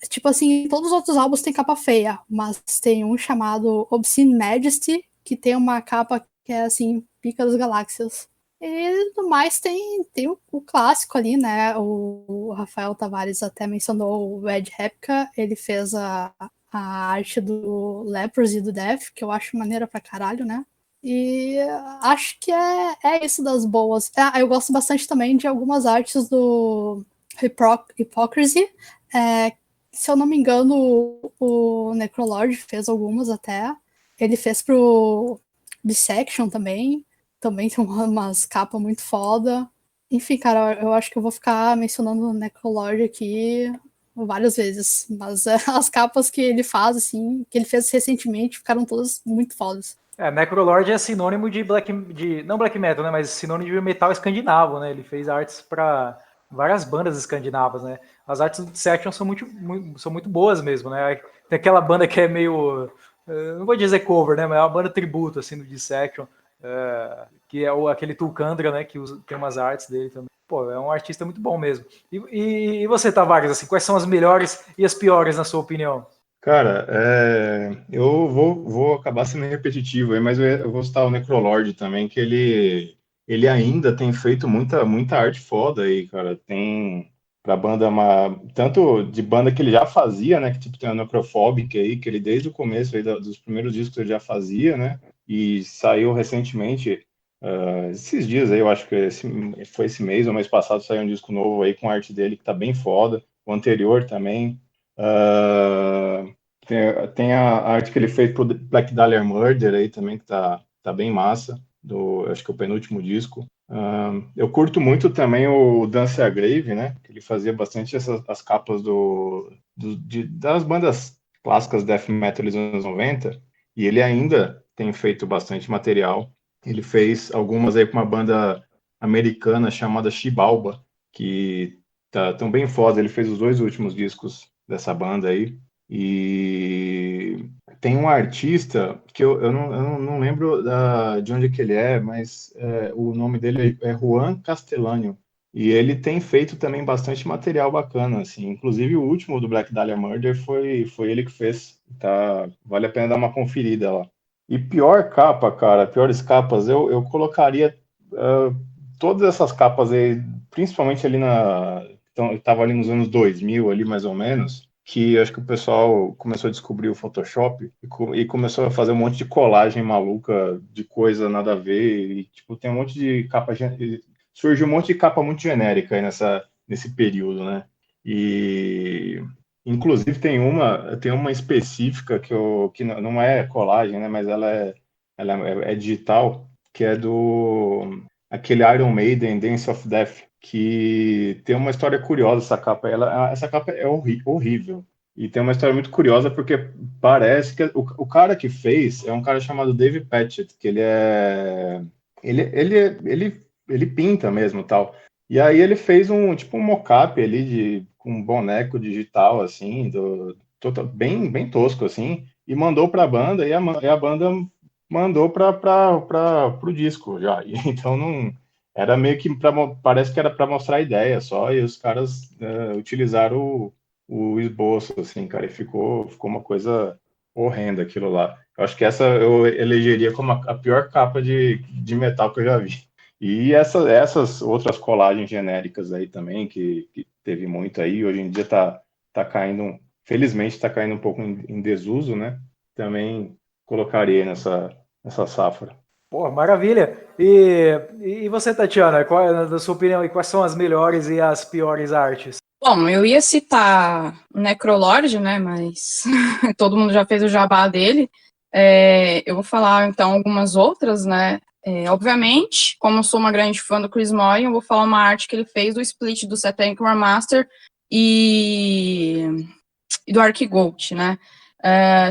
Tipo assim, todos os outros álbuns têm capa feia, mas tem um chamado Obscene Majesty, que tem uma capa que é assim, pica das galáxias. E do mais tem o clássico ali, né? O Rafael Tavares até mencionou o Ed Repka, ele fez a arte do Leprosy e do Death, que eu acho maneira pra caralho, né? E acho que é isso das boas. Eu gosto bastante também de algumas artes do Hypocrisy. Se eu não me engano, o Necrolord fez algumas até. Ele fez pro Dissection também. Também tem umas capas muito foda. Enfim, cara, eu acho que eu vou ficar mencionando o Necrolord aqui várias vezes. Mas as capas que ele faz, assim, que ele fez recentemente, ficaram todas muito fodas. Necrolord é sinônimo não black metal, né, mas sinônimo de metal escandinavo, né? Ele fez artes para várias bandas escandinavas, né? As artes do Dissection são muito boas mesmo, né? Tem aquela banda que é meio não vou dizer cover, né, mas é uma banda tributo, assim, do Dissection, que é aquele Tulcandra, né, que tem umas artes dele também. Pô, é um artista muito bom mesmo. E você, Tavares, assim, quais são as melhores e as piores, na sua opinião? Cara, eu vou acabar sendo repetitivo aí, mas eu vou citar o Necrolord também, que ele ainda tem feito muita arte foda aí, cara. Tem pra banda, tanto de banda que ele já fazia, né? Que tipo tem a Necrophobic aí, que ele desde o começo aí, dos primeiros discos ele já fazia, né? E saiu recentemente, esses dias aí, eu acho que foi esse mês ou mês passado, saiu um disco novo aí com a arte dele que tá bem foda. O anterior também. Uh, tem a arte que ele fez pro Black Dahlia Murder aí também, que tá bem massa, acho que é o penúltimo disco. Eu curto muito também o Dance a Grave, né? Que ele fazia bastante as capas das bandas clássicas death metal dos anos 90, e ele ainda tem feito bastante material. Ele fez algumas aí com uma banda americana chamada Xibalba, que tão bem foda. Ele fez os 2 últimos discos dessa banda aí. E tem um artista que eu não lembro de onde que ele é, mas o nome dele é Juan Castellano. E ele tem feito também bastante material bacana, assim. Inclusive o último do Black Dahlia Murder foi ele que fez. Tá, vale a pena dar uma conferida lá. E pior capa, cara, piores capas, eu colocaria todas essas capas aí, principalmente ali então, estava ali nos anos 2000, ali mais ou menos, que acho que o pessoal começou a descobrir o Photoshop e começou a fazer um monte de colagem maluca de coisa nada a ver, e tipo, tem um monte de capa, surgiu um monte de capa muito genérica aí nesse período, né? E inclusive tem uma específica que não é colagem, né? Mas ela é digital, que é do aquele Iron Maiden, Dance of Death, que tem uma história curiosa essa capa. Essa capa é horrível. E tem uma história muito curiosa porque parece que o cara que fez é um cara chamado Dave Patchett, que ele pinta mesmo, tal. E aí ele fez um mock-up ali com um boneco digital assim, bem tosco assim, e mandou para a banda, e a banda mandou para o disco já. E, então não era meio que parece que era para mostrar a ideia só, e os caras utilizaram o esboço, assim, cara, e ficou uma coisa horrenda aquilo lá. Eu acho que essa eu elegeria como a pior capa de metal que eu já vi. E essas outras colagens genéricas aí também, que teve muito aí, hoje em dia tá caindo, felizmente tá caindo um pouco em desuso, né? Também colocaria nessa safra. Pô, maravilha. E você, Tatiana, na sua opinião, quais são as melhores e as piores artes? Bom, eu ia citar o Necrolord, né, mas todo mundo já fez o jabá dele. Eu vou falar, então, algumas outras, né. Obviamente, como eu sou uma grande fã do Chris Moy, eu vou falar uma arte que ele fez do split do Satanic War Master e do Archigold, né.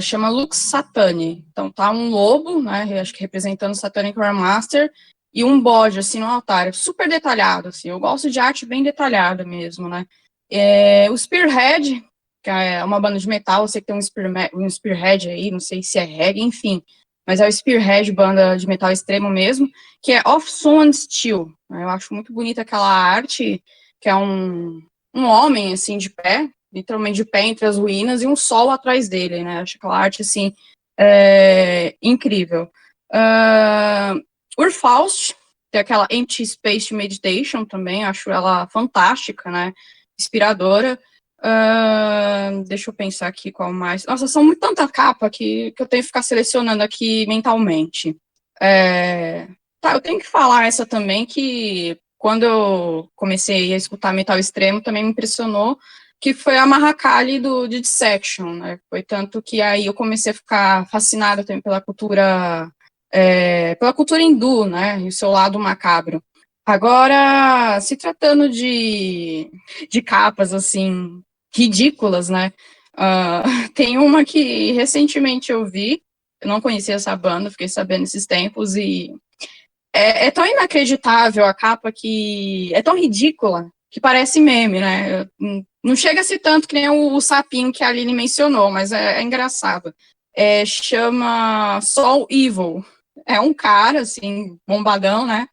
Chama Lux Satani. Então tá um lobo, né, acho que representando o Satanic War Master, e um bode, assim, no altar, super detalhado, assim, eu gosto de arte bem detalhada mesmo, né. O Spearhead, que é uma banda de metal, eu sei que tem um Spearhead aí, não sei se é reggae, enfim, mas é o Spearhead, banda de metal extremo mesmo, que é Of Sun Steel, né, eu acho muito bonita aquela arte, que é um homem, assim, de pé, literalmente de pé entre as ruínas, e um sol atrás dele, né, acho aquela arte, assim, incrível. Urfaust, tem aquela Empty Space Meditation também, acho ela fantástica, né, inspiradora. Deixa eu pensar aqui qual mais. Nossa, são tanta capa que eu tenho que ficar selecionando aqui mentalmente. Eu tenho que falar essa também, que quando eu comecei a escutar metal extremo, também me impressionou, que foi a Mahakali de Dissection, né? Foi tanto que aí eu comecei a ficar fascinada também pela cultura hindu, né? E o seu lado macabro. Agora, se tratando de capas, assim, ridículas, né, tem uma que recentemente eu vi, eu não conhecia essa banda, fiquei sabendo esses tempos, e é tão inacreditável a capa, que é tão ridícula, que parece meme, né, não chega a ser tanto que nem o sapinho que a Aline mencionou, mas é engraçado. chama Soul Evil. É um cara, assim, bombadão, né?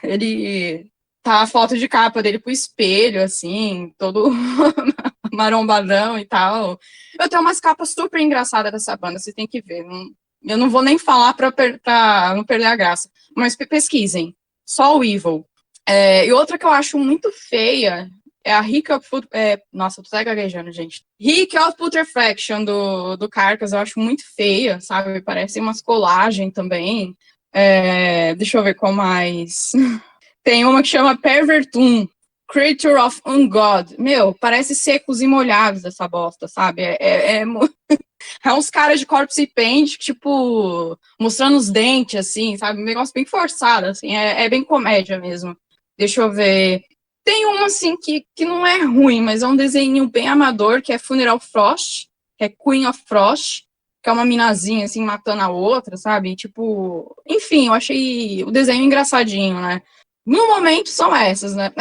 Ele tá a foto de capa dele pro espelho, assim, todo marombadão e tal. Eu tenho umas capas super engraçadas dessa banda, você tem que ver. Eu não vou nem falar pra não perder a graça, mas pesquisem. Soul Evil. E outra que eu acho muito feia é a Rick of nossa, eu tô até gaguejando, gente. Rick of Putrefaction do Carcass, eu acho muito feia, sabe? Parece umas colagens também. Deixa eu ver qual mais. Tem uma que chama Pervertum, Creature of Ungod. Meu, parece secos e molhados essa bosta, sabe? É uns caras de corpse paint, tipo, mostrando os dentes, assim, sabe? Um negócio bem forçado, assim. É bem comédia mesmo. Deixa eu ver. Tem uma, assim, que não é ruim, mas é um desenho bem amador, que é Funeral Frost, que é Queen of Frost, que é uma minazinha, assim, matando a outra, sabe? Tipo, enfim, eu achei o desenho engraçadinho, né? No momento, são essas, né?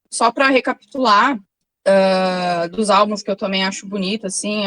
Só para recapitular, dos álbuns que eu também acho bonita, assim,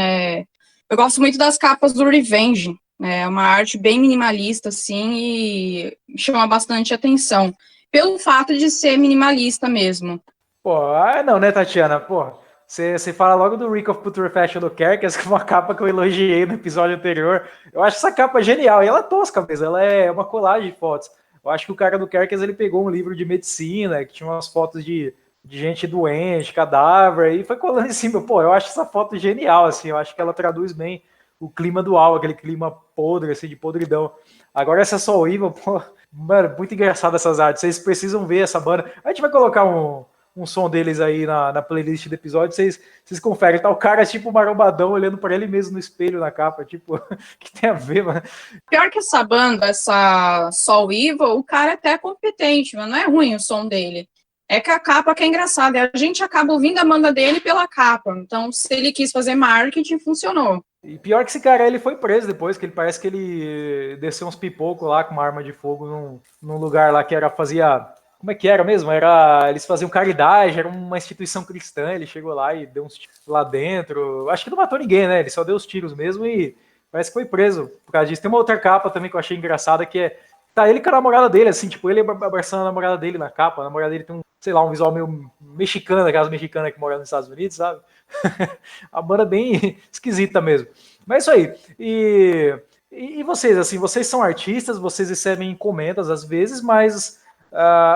eu gosto muito das capas do Revenge, né? É uma arte bem minimalista, assim, e chama bastante atenção, pelo fato de ser minimalista mesmo. Pô, não, né, Tatiana? Pô, você fala logo do Rick of Putrefaction do Kerkers, que é uma capa que eu elogiei no episódio anterior. Eu acho essa capa genial, e ela é tosca mesmo, ela é uma colagem de fotos. Eu acho que o cara do Kerkers, ele pegou um livro de medicina, que tinha umas fotos de gente doente, cadáver, e foi colando em cima. Pô, eu acho essa foto genial, assim, eu acho que ela traduz bem o clima do álbum, aquele clima podre, assim, de podridão. Agora essa Soul Evil, pô, mano, muito engraçado essas artes, vocês precisam ver essa banda. A gente vai colocar um som deles aí na playlist do episódio, vocês conferem. Tá o cara tipo marombadão olhando para ele mesmo no espelho na capa, tipo, que tem a ver, mano? Pior que essa banda, essa Soul Evil, o cara até é competente, mas não é ruim o som dele. É que a capa que é engraçada, e a gente acaba ouvindo a banda dele pela capa. Então, se ele quis fazer marketing, funcionou. E pior que esse cara, ele foi preso depois, que ele parece que ele desceu uns pipocos lá com uma arma de fogo num lugar lá que fazia... Como é que era mesmo? Eles faziam caridade, era uma instituição cristã, ele chegou lá e deu uns tiros lá dentro. Acho que não matou ninguém, né? Ele só deu os tiros mesmo e parece que foi preso por causa disso. Tem uma outra capa também que eu achei engraçada, que tá ele com a namorada dele, assim, tipo, ele abraçando a namorada dele na capa. A namorada dele tem sei lá, um visual meio mexicano, aquelas mexicanas que moram nos Estados Unidos, sabe? A banda bem esquisita mesmo. Mas é isso aí. E vocês, assim, vocês são artistas, vocês recebem encomendas às vezes, mas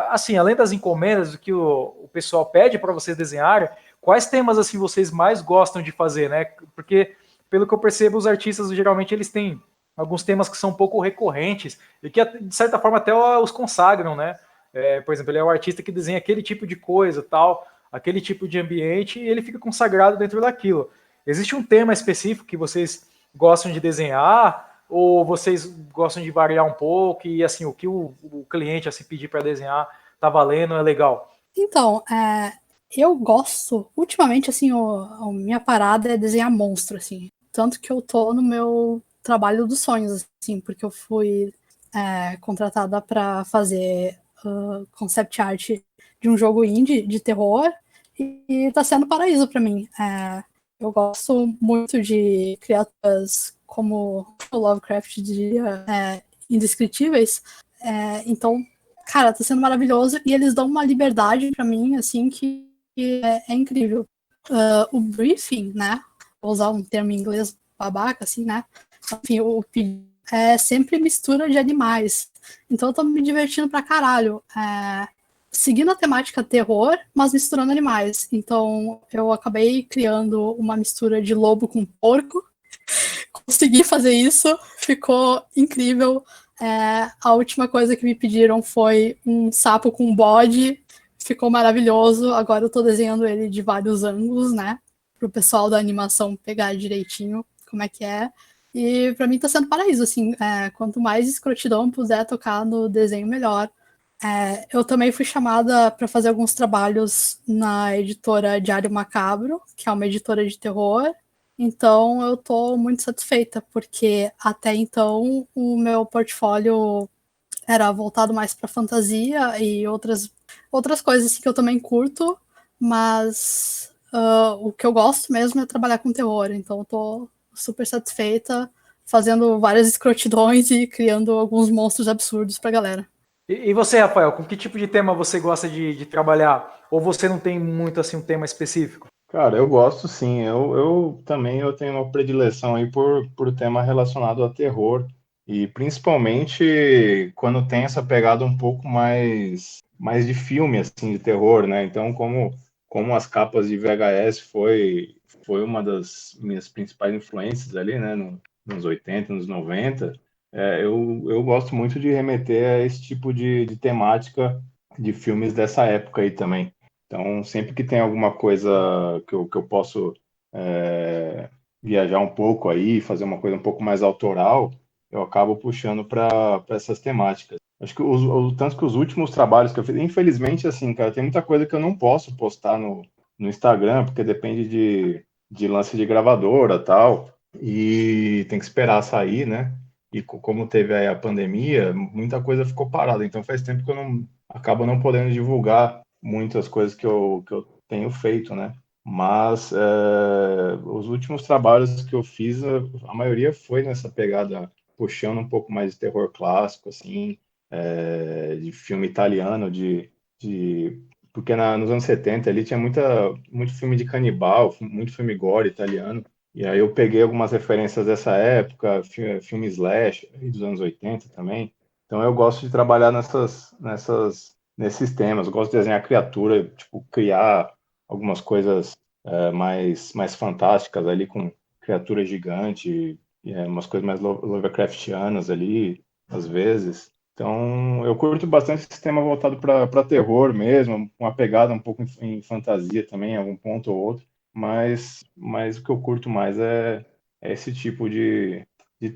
assim, além das encomendas, do que o pessoal pede para vocês desenharem, quais temas assim vocês mais gostam de fazer, né? Porque, pelo que eu percebo, os artistas geralmente eles têm alguns temas que são um pouco recorrentes e que, de certa forma, até os consagram, né? Por exemplo, ele é o artista que desenha aquele tipo de coisa, tal, aquele tipo de ambiente, e ele fica consagrado dentro daquilo. Existe um tema específico que vocês gostam de desenhar, ou vocês gostam de variar um pouco e assim o que o cliente assim pedir para desenhar tá valendo, é legal? Então, eu gosto, ultimamente, assim, a minha parada é desenhar monstro, assim, tanto que eu tô no meu trabalho dos sonhos, assim, porque eu fui contratada para fazer concept art de um jogo indie de terror e tá sendo paraíso para mim. Eu gosto muito de criaturas como o Lovecraft diria, indescritíveis. Então, cara, tá sendo maravilhoso e eles dão uma liberdade para mim, assim, que é incrível. O briefing, né? Vou usar um termo em inglês babaca, assim, né? Enfim, é sempre mistura de animais. Então eu tô me divertindo pra caralho. Seguindo a temática terror, mas misturando animais. Então eu acabei criando uma mistura de lobo com porco. Consegui fazer isso, ficou incrível. A última coisa que me pediram foi um sapo com bode. Ficou maravilhoso. Agora eu tô desenhando ele de vários ângulos, né? Pro pessoal da animação pegar direitinho como é que é. E pra mim tá sendo paraíso, assim, quanto mais escrotidão puder tocar no desenho, melhor. Eu também fui chamada para fazer alguns trabalhos na editora Diário Macabro, que é uma editora de terror. Então eu tô muito satisfeita, porque até então o meu portfólio era voltado mais para fantasia e outras coisas assim, que eu também curto, mas o que eu gosto mesmo é trabalhar com terror, então eu tô super satisfeita fazendo várias escrotidões e criando alguns monstros absurdos pra galera. E você, Rafael, com que tipo de tema você gosta de trabalhar? Ou você não tem muito assim um tema específico? Cara, eu gosto sim. Eu também eu tenho uma predileção aí por tema relacionado a terror. E principalmente quando tem essa pegada um pouco mais de filme, assim, de terror, né? Então, como as capas de VHS foi uma das minhas principais influências ali, né? Nos 80, nos 90, eu gosto muito de remeter a esse tipo de temática de filmes dessa época aí também. Então, sempre que tem alguma coisa que eu posso viajar um pouco aí, fazer uma coisa um pouco mais autoral, eu acabo puxando para essas temáticas. Acho que tanto que os últimos trabalhos que eu fiz, infelizmente, assim, cara, tem muita coisa que eu não posso postar no Instagram, porque depende de lance de gravadora tal, e tem que esperar sair, né? E como teve aí a pandemia, muita coisa ficou parada. Então faz tempo que eu acabo não podendo divulgar muitas coisas que eu tenho feito, né? Mas os últimos trabalhos que eu fiz, a maioria foi nessa pegada, puxando um pouco mais de terror clássico, assim, de filme italiano, porque nos anos 70 ali tinha muito filme de canibal, muito filme gore italiano, e aí eu peguei algumas referências dessa época, filme slash aí dos anos 80 também. Então eu gosto de trabalhar nesses temas, eu gosto de desenhar criatura, tipo, criar algumas coisas mais fantásticas ali, com criatura gigante, umas coisas mais Lovecraftianas ali, às vezes. Então, eu curto bastante esse tema voltado para terror mesmo, uma pegada um pouco em fantasia também, em algum ponto ou outro, mas o que eu curto mais é esse tipo de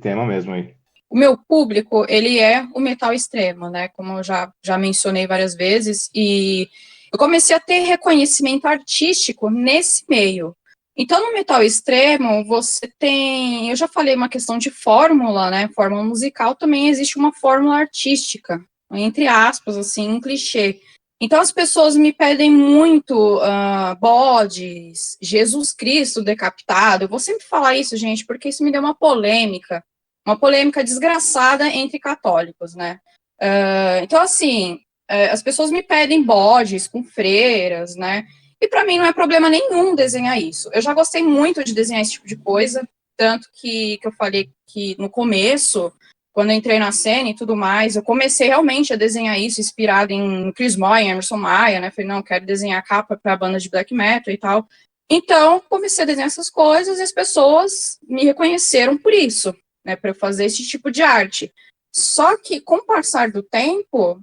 tema mesmo aí. O meu público, ele é o metal extremo, né? Como eu já mencionei várias vezes, e eu comecei a ter reconhecimento artístico nesse meio. Então, no metal extremo, você tem... Eu já falei uma questão de fórmula, né? Fórmula musical, também existe uma fórmula artística, entre aspas, assim, um clichê. Então, as pessoas me pedem muito bodes, Jesus Cristo decapitado. Eu vou sempre falar isso, gente, porque isso me deu uma polêmica desgraçada entre católicos, né? Então, assim, as pessoas me pedem bodes com freiras, né? E para mim não é problema nenhum desenhar isso. Eu já gostei muito de desenhar esse tipo de coisa, tanto que eu falei que no começo, quando eu entrei na cena e tudo mais, eu comecei realmente a desenhar isso, inspirado em Chris Moore, Emerson Maia, né? Falei, não, quero desenhar capa para banda de black metal e tal. Então, comecei a desenhar essas coisas e as pessoas me reconheceram por isso, né, para eu fazer esse tipo de arte. Só que, com o passar do tempo,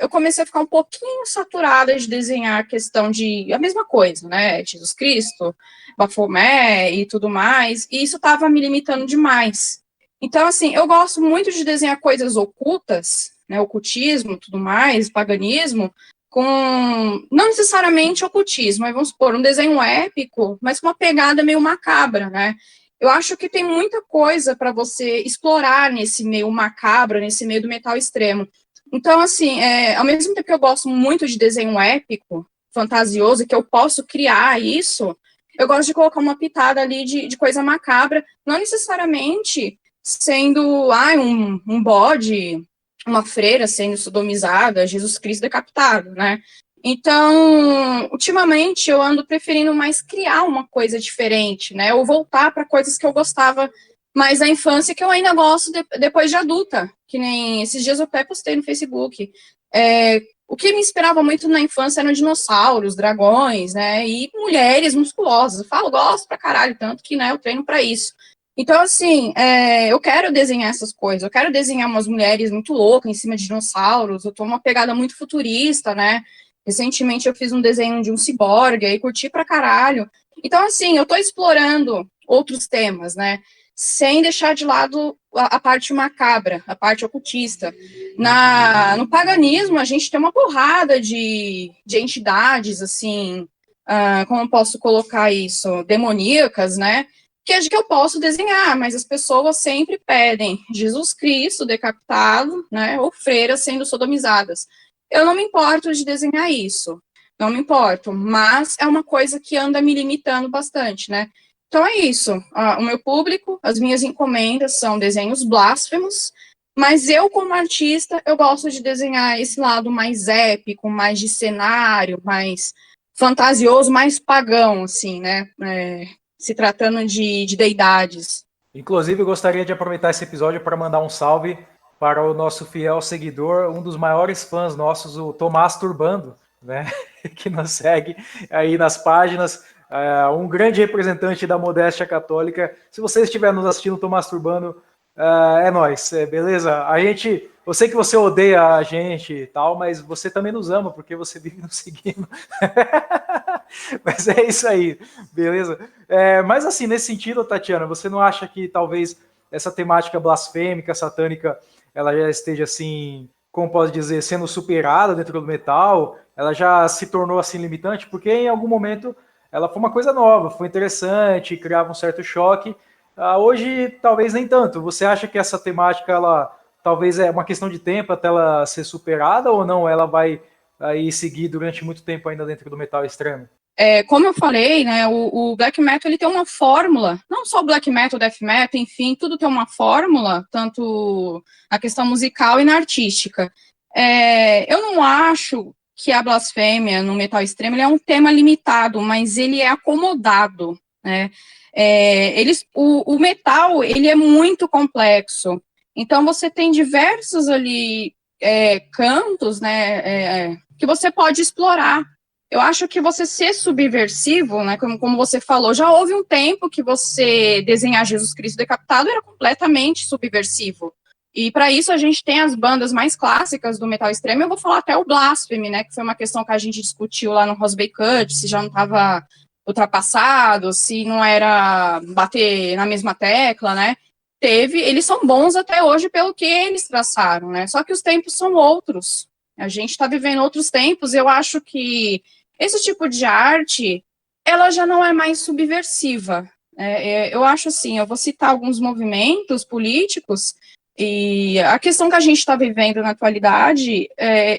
eu comecei a ficar um pouquinho saturada de desenhar a questão de a mesma coisa, né, Jesus Cristo, Bafomé e tudo mais, e isso estava me limitando demais. Então, assim, eu gosto muito de desenhar coisas ocultas, né, ocultismo, tudo mais, paganismo, com, não necessariamente ocultismo, mas vamos supor, um desenho épico, mas com uma pegada meio macabra, né? Eu acho que tem muita coisa para você explorar nesse meio macabro, nesse meio do metal extremo. Então, assim, ao mesmo tempo que eu gosto muito de desenho épico, fantasioso, que eu posso criar isso, eu gosto de colocar uma pitada ali de coisa macabra, não necessariamente sendo um bode, uma freira sendo sodomizada, Jesus Cristo decapitado, né? Então, ultimamente eu ando preferindo mais criar uma coisa diferente, né? Ou voltar para coisas que eu gostava mais da infância, que eu ainda gosto depois de adulta. Que nem esses dias eu até postei no Facebook. O que me inspirava muito na infância eram dinossauros, dragões, né? E mulheres musculosas. Eu falo, gosto pra caralho, tanto que, né, eu treino para isso. Então, assim, eu quero desenhar essas coisas. Eu quero desenhar umas mulheres muito loucas em cima de dinossauros. Eu tô numa pegada muito futurista, né? Recentemente eu fiz um desenho de um ciborgue e curti pra caralho. Então, assim, eu tô explorando outros temas, né? Sem deixar de lado a parte macabra, a parte ocultista. No paganismo, a gente tem uma porrada de entidades, assim, como eu posso colocar isso? Demoníacas, né? Que eu posso desenhar, mas as pessoas sempre pedem Jesus Cristo decapitado, né? Ou freiras sendo sodomizadas. Eu não me importo de desenhar isso, não me importo, mas é uma coisa que anda me limitando bastante, né? Então é isso. O meu público, as minhas encomendas são desenhos blasfemos, mas eu, como artista, eu gosto de desenhar esse lado mais épico, mais de cenário, mais fantasioso, mais pagão, assim, né? Se tratando de deidades. Inclusive, eu gostaria de aproveitar esse episódio para mandar um salve para o nosso fiel seguidor, um dos maiores fãs nossos, o Tomás Turbando, né? Que nos segue aí nas páginas. Um grande representante da modéstia católica. Se você estiver nos assistindo, Tomás Turbando, é nóis, beleza? Eu sei que você odeia a gente e tal, mas você também nos ama, porque você vive nos seguindo. Mas é isso aí, beleza? Mas assim, nesse sentido, Tatiana, você não acha que talvez essa temática blasfêmica, satânica, ela já esteja assim, como pode dizer, sendo superada dentro do metal? Ela já se tornou assim limitante? Porque em algum momento ela foi uma coisa nova, foi interessante, criava um certo choque. Hoje, talvez nem tanto. Você acha que essa temática, ela talvez é uma questão de tempo até ela ser superada, ou não? Ela vai aí seguir durante muito tempo ainda dentro do metal extremo? Como eu falei, né, o black metal ele tem uma fórmula, não só o black metal, death metal, enfim, tudo tem uma fórmula, tanto na questão musical e na artística. Eu não acho que a blasfêmia no metal extremo ele é um tema limitado, mas ele é acomodado, né? O metal ele é muito complexo, então você tem diversos ali cantos, né, que você pode explorar. Eu acho que você ser subversivo, né, como você falou, já houve um tempo que você desenhar Jesus Cristo decapitado era completamente subversivo. E para isso a gente tem as bandas mais clássicas do metal extremo. Eu vou falar até o Blasphemy, né, que foi uma questão que a gente discutiu lá no Rosebay Cut, se já não estava ultrapassado, se não era bater na mesma tecla, né? Eles são bons até hoje pelo que eles traçaram, né? Só que os tempos são outros. A gente está vivendo outros tempos. Eu acho que esse tipo de arte, ela já não é mais subversiva. Eu acho assim, eu vou citar alguns movimentos políticos, e a questão que a gente está vivendo na atualidade,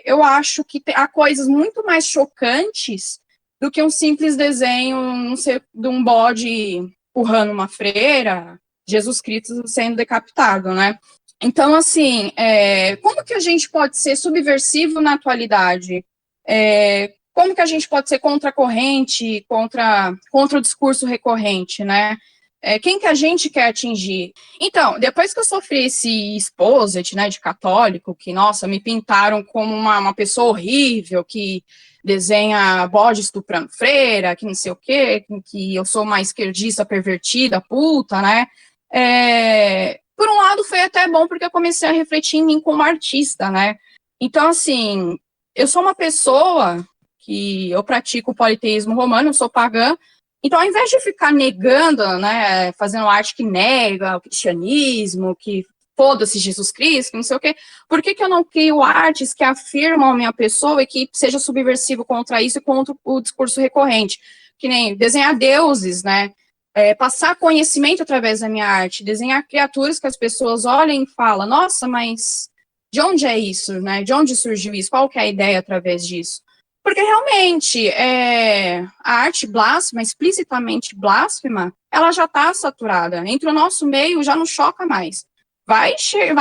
eu acho que há coisas muito mais chocantes do que um simples desenho, não sei, de um bode empurrando uma freira, Jesus Cristo sendo decapitado, né? Então, assim, como que a gente pode ser subversivo na atualidade? Como que a gente pode ser contra a corrente, contra o discurso recorrente, né? Quem que a gente quer atingir? Então, depois que eu sofri esse exposit, né, de católico, que, nossa, me pintaram como uma pessoa horrível, que desenha bode estuprando freira, que não sei o quê, que eu sou uma esquerdista pervertida, puta, né? Por um lado, foi até bom, porque eu comecei a refletir em mim como artista, né? Então, assim, eu sou uma pessoa que eu pratico o politeísmo romano, eu sou pagã, então, ao invés de ficar negando, né, fazendo arte que nega o cristianismo, que foda-se Jesus Cristo, não sei o quê, por que eu não crio artes que afirmam a minha pessoa e que seja subversivo contra isso e contra o discurso recorrente? Que nem desenhar deuses, né? Passar conhecimento através da minha arte, desenhar criaturas que as pessoas olhem e falam, nossa, mas de onde é isso, né? De onde surgiu isso? Qual que é a ideia através disso? Porque realmente a arte blasfema, explicitamente blasfema, ela já está saturada. Entre o nosso meio já não choca mais. Vai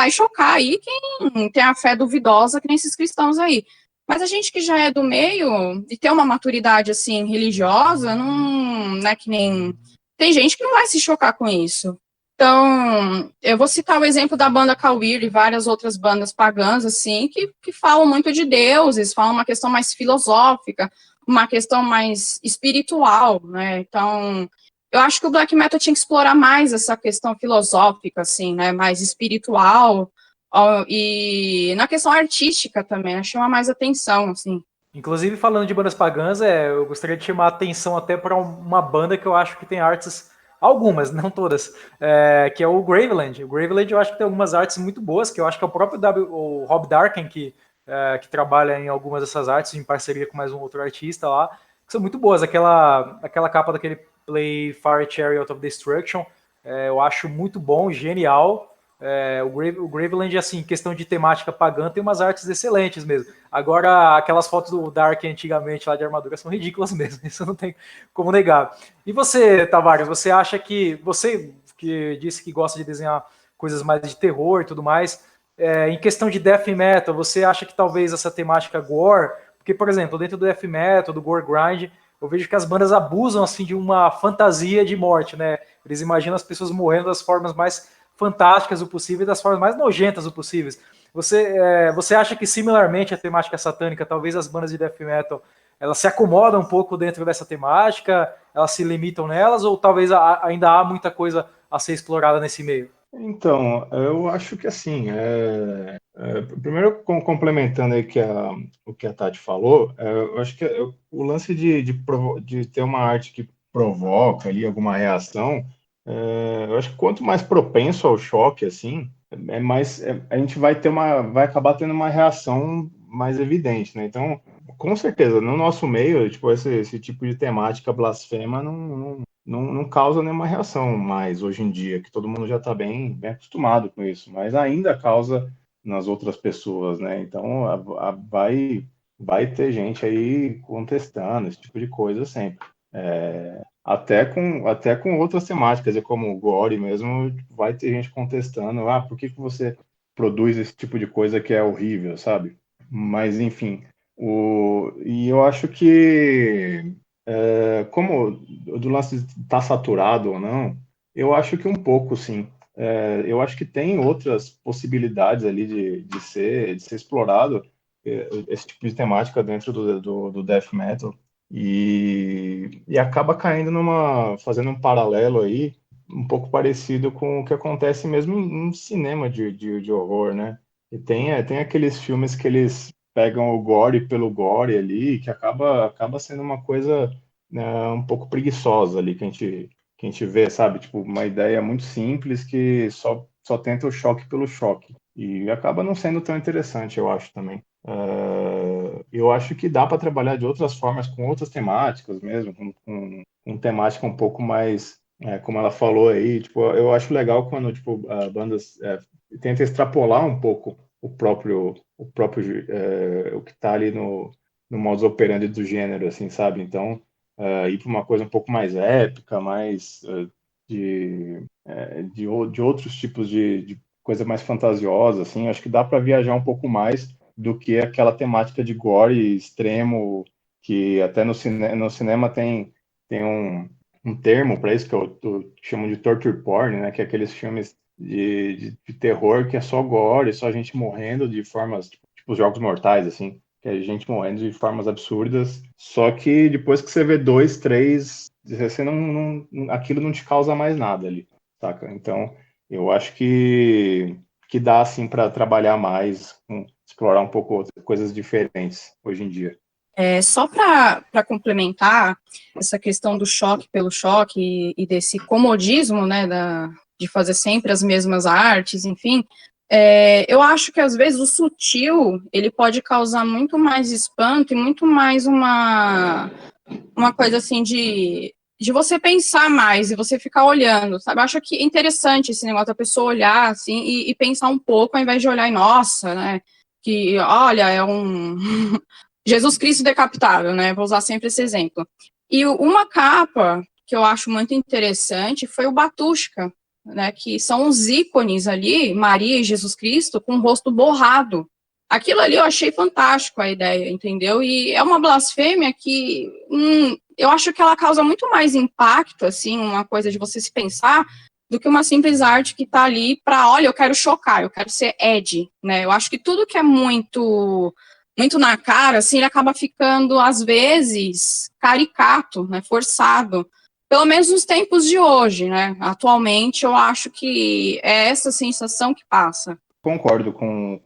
chocar aí quem tem a fé duvidosa, que nem esses cristãos aí. Mas a gente que já é do meio e tem uma maturidade assim religiosa, não é que nem tem gente que não vai se chocar com isso. Então, eu vou citar o exemplo da banda Cauir e várias outras bandas pagãs, assim, que falam muito de deuses, falam uma questão mais filosófica, uma questão mais espiritual, né? Então, eu acho que o black metal tinha que explorar mais essa questão filosófica, assim, né? Mais espiritual, e na questão artística também, né? Chama mais atenção, assim. Inclusive, falando de bandas pagãs, eu gostaria de chamar a atenção até para uma banda que eu acho que tem artes, algumas, não todas, que é o Graveland. O Graveland eu acho que tem algumas artes muito boas, que eu acho que é o próprio o Rob Darken que trabalha em algumas dessas artes, em parceria com mais um outro artista lá, que são muito boas. Aquela capa daquele Play Fire Chariot of Destruction, eu acho muito bom, genial. O Graveland, assim, questão de temática pagã, tem umas artes excelentes mesmo. Agora, aquelas fotos do Dark antigamente lá de armadura são ridículas mesmo, isso não tem como negar. E você, Tavares, você acha que, você que disse que gosta de desenhar coisas mais de terror e tudo mais, em questão de death metal, você acha que talvez essa temática gore, porque, por exemplo, dentro do death metal, do gore grind, eu vejo que as bandas abusam, assim, de uma fantasia de morte, né? Eles imaginam as pessoas morrendo das formas mais fantásticas do possível e das formas mais nojentas do possíveis. Você acha que, similarmente à temática satânica, talvez as bandas de death metal elas se acomodam um pouco dentro dessa temática, elas se limitam nelas, ou talvez ainda há muita coisa a ser explorada nesse meio? Então, eu acho que assim, primeiro complementando aí o que a Tati falou, eu acho que o lance de ter uma arte que provoca ali alguma reação, eu acho que quanto mais propenso ao choque, assim, a gente vai acabar tendo uma reação mais evidente, né? Então, com certeza, no nosso meio, tipo, esse tipo de temática blasfema não causa nenhuma reação mais hoje em dia, que todo mundo já está bem acostumado com isso, mas ainda causa nas outras pessoas, né? Então vai ter gente aí contestando esse tipo de coisa sempre. Até com outras temáticas, como o Gore mesmo, vai ter gente contestando, por que você produz esse tipo de coisa que é horrível, sabe? Mas, enfim, e eu acho que como do lance está saturado ou não, eu acho que um pouco, sim. Eu acho que tem outras possibilidades ali de ser explorado esse tipo de temática dentro do death metal e acaba caindo fazendo um paralelo aí um pouco parecido com o que acontece mesmo em cinema de horror, né? E tem aqueles filmes que eles pegam o gore pelo gore ali, que acaba sendo uma coisa, né, um pouco preguiçosa ali, que a gente vê, sabe? Tipo, uma ideia muito simples que só tenta o choque pelo choque. E acaba não sendo tão interessante, eu acho também. Eu acho que dá para trabalhar de outras formas, com outras temáticas mesmo, com temática um pouco mais, como ela falou aí, tipo, eu acho legal quando tipo, bandas tentam extrapolar um pouco o que está ali no modus operandi do gênero, assim, sabe? Então, ir para uma coisa um pouco mais épica, mais de outros tipos de coisa mais fantasiosa, assim, acho que dá para viajar um pouco mais do que aquela temática de gore extremo, que até no cinema tem um termo para isso, que chamam de torture porn, né, que é aqueles filmes de terror que é só gore, só gente morrendo de formas, tipo os Jogos Mortais, assim, que é gente morrendo de formas absurdas, só que depois que você vê dois, três, você aquilo não te causa mais nada ali, saca? Então, eu acho que dá, assim, para trabalhar mais, explorar um pouco outras coisas diferentes hoje em dia. Só para complementar essa questão do choque pelo choque e desse comodismo, né, de fazer sempre as mesmas artes, enfim, eu acho que às vezes o sutil ele pode causar muito mais espanto e muito mais uma coisa assim de você pensar mais e você ficar olhando, sabe? Eu acho que é interessante esse negócio da pessoa olhar assim e pensar um pouco ao invés de olhar e nossa, né? Que olha, é um Jesus Cristo decapitado, né? Vou usar sempre esse exemplo. E uma capa que eu acho muito interessante foi o Batushka, né? Que são os ícones ali, Maria e Jesus Cristo, com o rosto borrado. Aquilo ali eu achei fantástico a ideia, entendeu? E é uma blasfêmia que eu acho que ela causa muito mais impacto, assim, uma coisa de você se pensar, do que uma simples arte que está ali para, olha, eu quero chocar, eu quero ser edgy, né? Eu acho que tudo que é muito na cara, assim, ele acaba ficando, às vezes, caricato, né, forçado. Pelo menos nos tempos de hoje, né? Atualmente, eu acho que é essa sensação que passa. Concordo com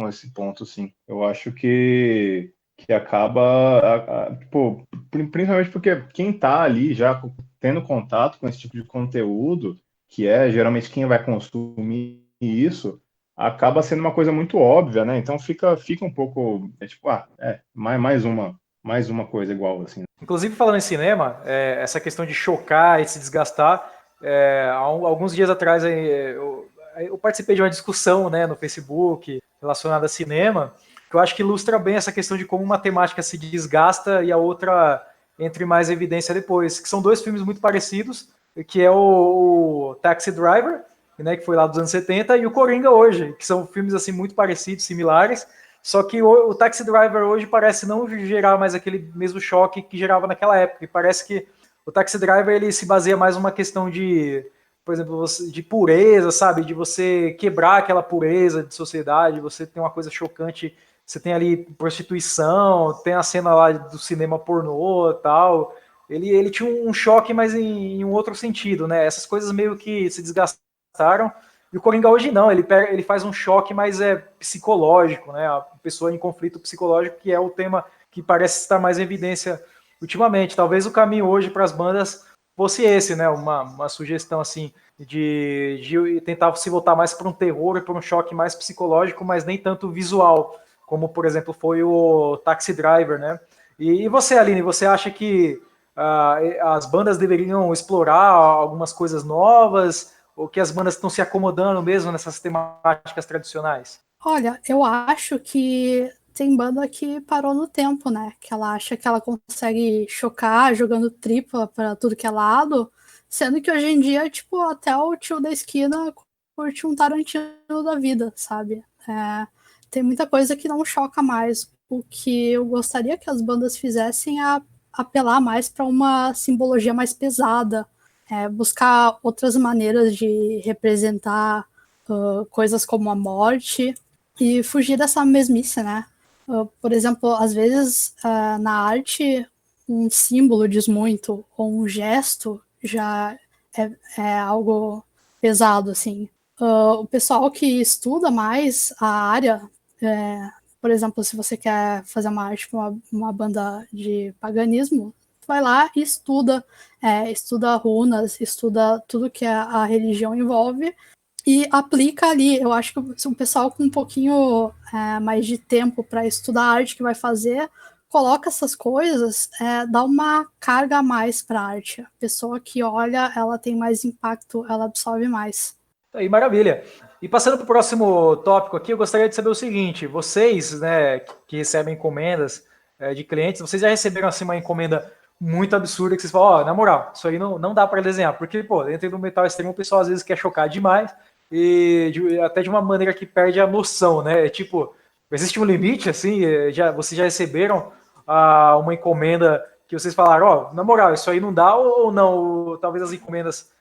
esse ponto, sim. Eu acho que acaba, tipo, principalmente porque quem está ali já tendo contato com esse tipo de conteúdo, que é geralmente quem vai consumir isso, acaba sendo uma coisa muito óbvia, né? Então fica um pouco, tipo, mais uma coisa igual, assim. Inclusive, falando em cinema, essa questão de chocar e se desgastar, alguns dias atrás eu participei de uma discussão, né, no Facebook relacionada a cinema, que eu acho que ilustra bem essa questão de como uma temática se desgasta e a outra entra em mais evidência depois, que são dois filmes muito parecidos, que é o Taxi Driver, né, que foi lá dos anos 70, e o Coringa hoje, que são filmes assim muito parecidos, similares, só que o Taxi Driver hoje parece não gerar mais aquele mesmo choque que gerava naquela época, e parece que o Taxi Driver ele se baseia mais numa questão de, por exemplo, de pureza, sabe, de você quebrar aquela pureza de sociedade, você tem uma coisa chocante, você tem ali prostituição, tem a cena lá do cinema pornô e tal, ele tinha um choque, mas em um outro sentido, né, essas coisas meio que se desgastaram. E o Coringa hoje não, ele faz um choque, mas é psicológico, né? A pessoa em conflito psicológico, que é o tema que parece estar mais em evidência ultimamente. Talvez o caminho hoje para as bandas fosse esse, né? Uma sugestão assim de tentar se voltar mais para um terror e para um choque mais psicológico, mas nem tanto visual, como por exemplo foi o Taxi Driver, né? E você, Aline, você acha que as bandas deveriam explorar algumas coisas novas? Ou que as bandas estão se acomodando mesmo nessas temáticas tradicionais? Olha, eu acho que tem banda que parou no tempo, né? Que ela acha que ela consegue chocar jogando tripla para tudo que é lado, sendo que hoje em dia, tipo, até o tio da esquina curte um Tarantino da vida, sabe? Tem muita coisa que não choca mais. O que eu gostaria que as bandas fizessem é apelar mais para uma simbologia mais pesada, buscar outras maneiras de representar coisas como a morte e fugir dessa mesmice, né? Por exemplo, às vezes na arte um símbolo diz muito, ou um gesto já é algo pesado, assim. O pessoal que estuda mais a área, por exemplo, se você quer fazer uma arte para uma banda de paganismo, vai lá e estuda runas, estuda tudo que a religião envolve e aplica ali. Eu acho que se um pessoal com um pouquinho mais de tempo para estudar a arte que vai fazer, coloca essas coisas, dá uma carga a mais para a arte. A pessoa que olha, ela tem mais impacto, ela absorve mais. Aí, maravilha. E passando para o próximo tópico aqui, eu gostaria de saber o seguinte: vocês, né, que recebem encomendas de clientes, vocês já receberam assim uma encomenda muito absurda que vocês falam, ó, na moral, isso aí não dá para desenhar, porque, pô, dentro do metal extremo o pessoal às vezes quer chocar demais e até de uma maneira que perde a noção, né? Tipo, existe um limite, assim, vocês já receberam uma encomenda que vocês falaram, ó, na moral, isso aí não dá ou não? Ou, talvez as encomendas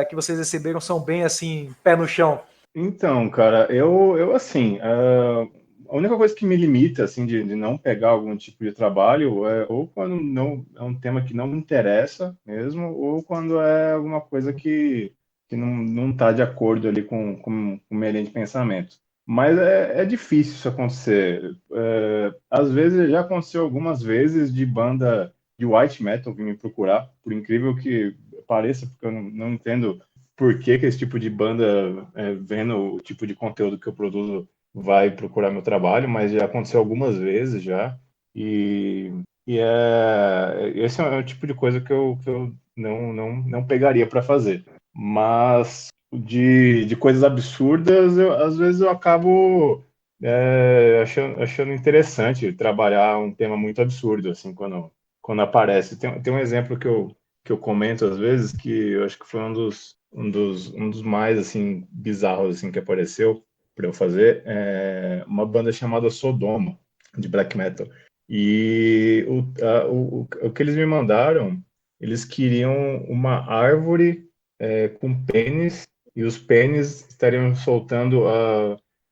que vocês receberam são bem assim, pé no chão? Então, cara, eu assim, a única coisa que me limita, assim, de não pegar algum tipo de trabalho é ou quando não é um tema que não me interessa mesmo, ou quando é alguma coisa que não tá de acordo ali com minha linha de pensamento. Mas é difícil isso acontecer. Às vezes, já aconteceu algumas vezes de banda de white metal vir me procurar, por incrível que pareça, porque eu não entendo por que esse tipo de banda, vendo o tipo de conteúdo que eu produzo, vai procurar meu trabalho, mas já aconteceu algumas vezes já. E, esse é o tipo de coisa que eu não pegaria para fazer. Mas de coisas absurdas, às vezes eu acabo achando interessante trabalhar um tema muito absurdo, assim, quando aparece. Tem um exemplo que eu comento às vezes, que eu acho que foi um dos mais assim bizarros assim que apareceu para eu fazer, uma banda chamada Sodoma, de black metal. E o que eles me mandaram, eles queriam uma árvore com pênis, e os pênis estariam soltando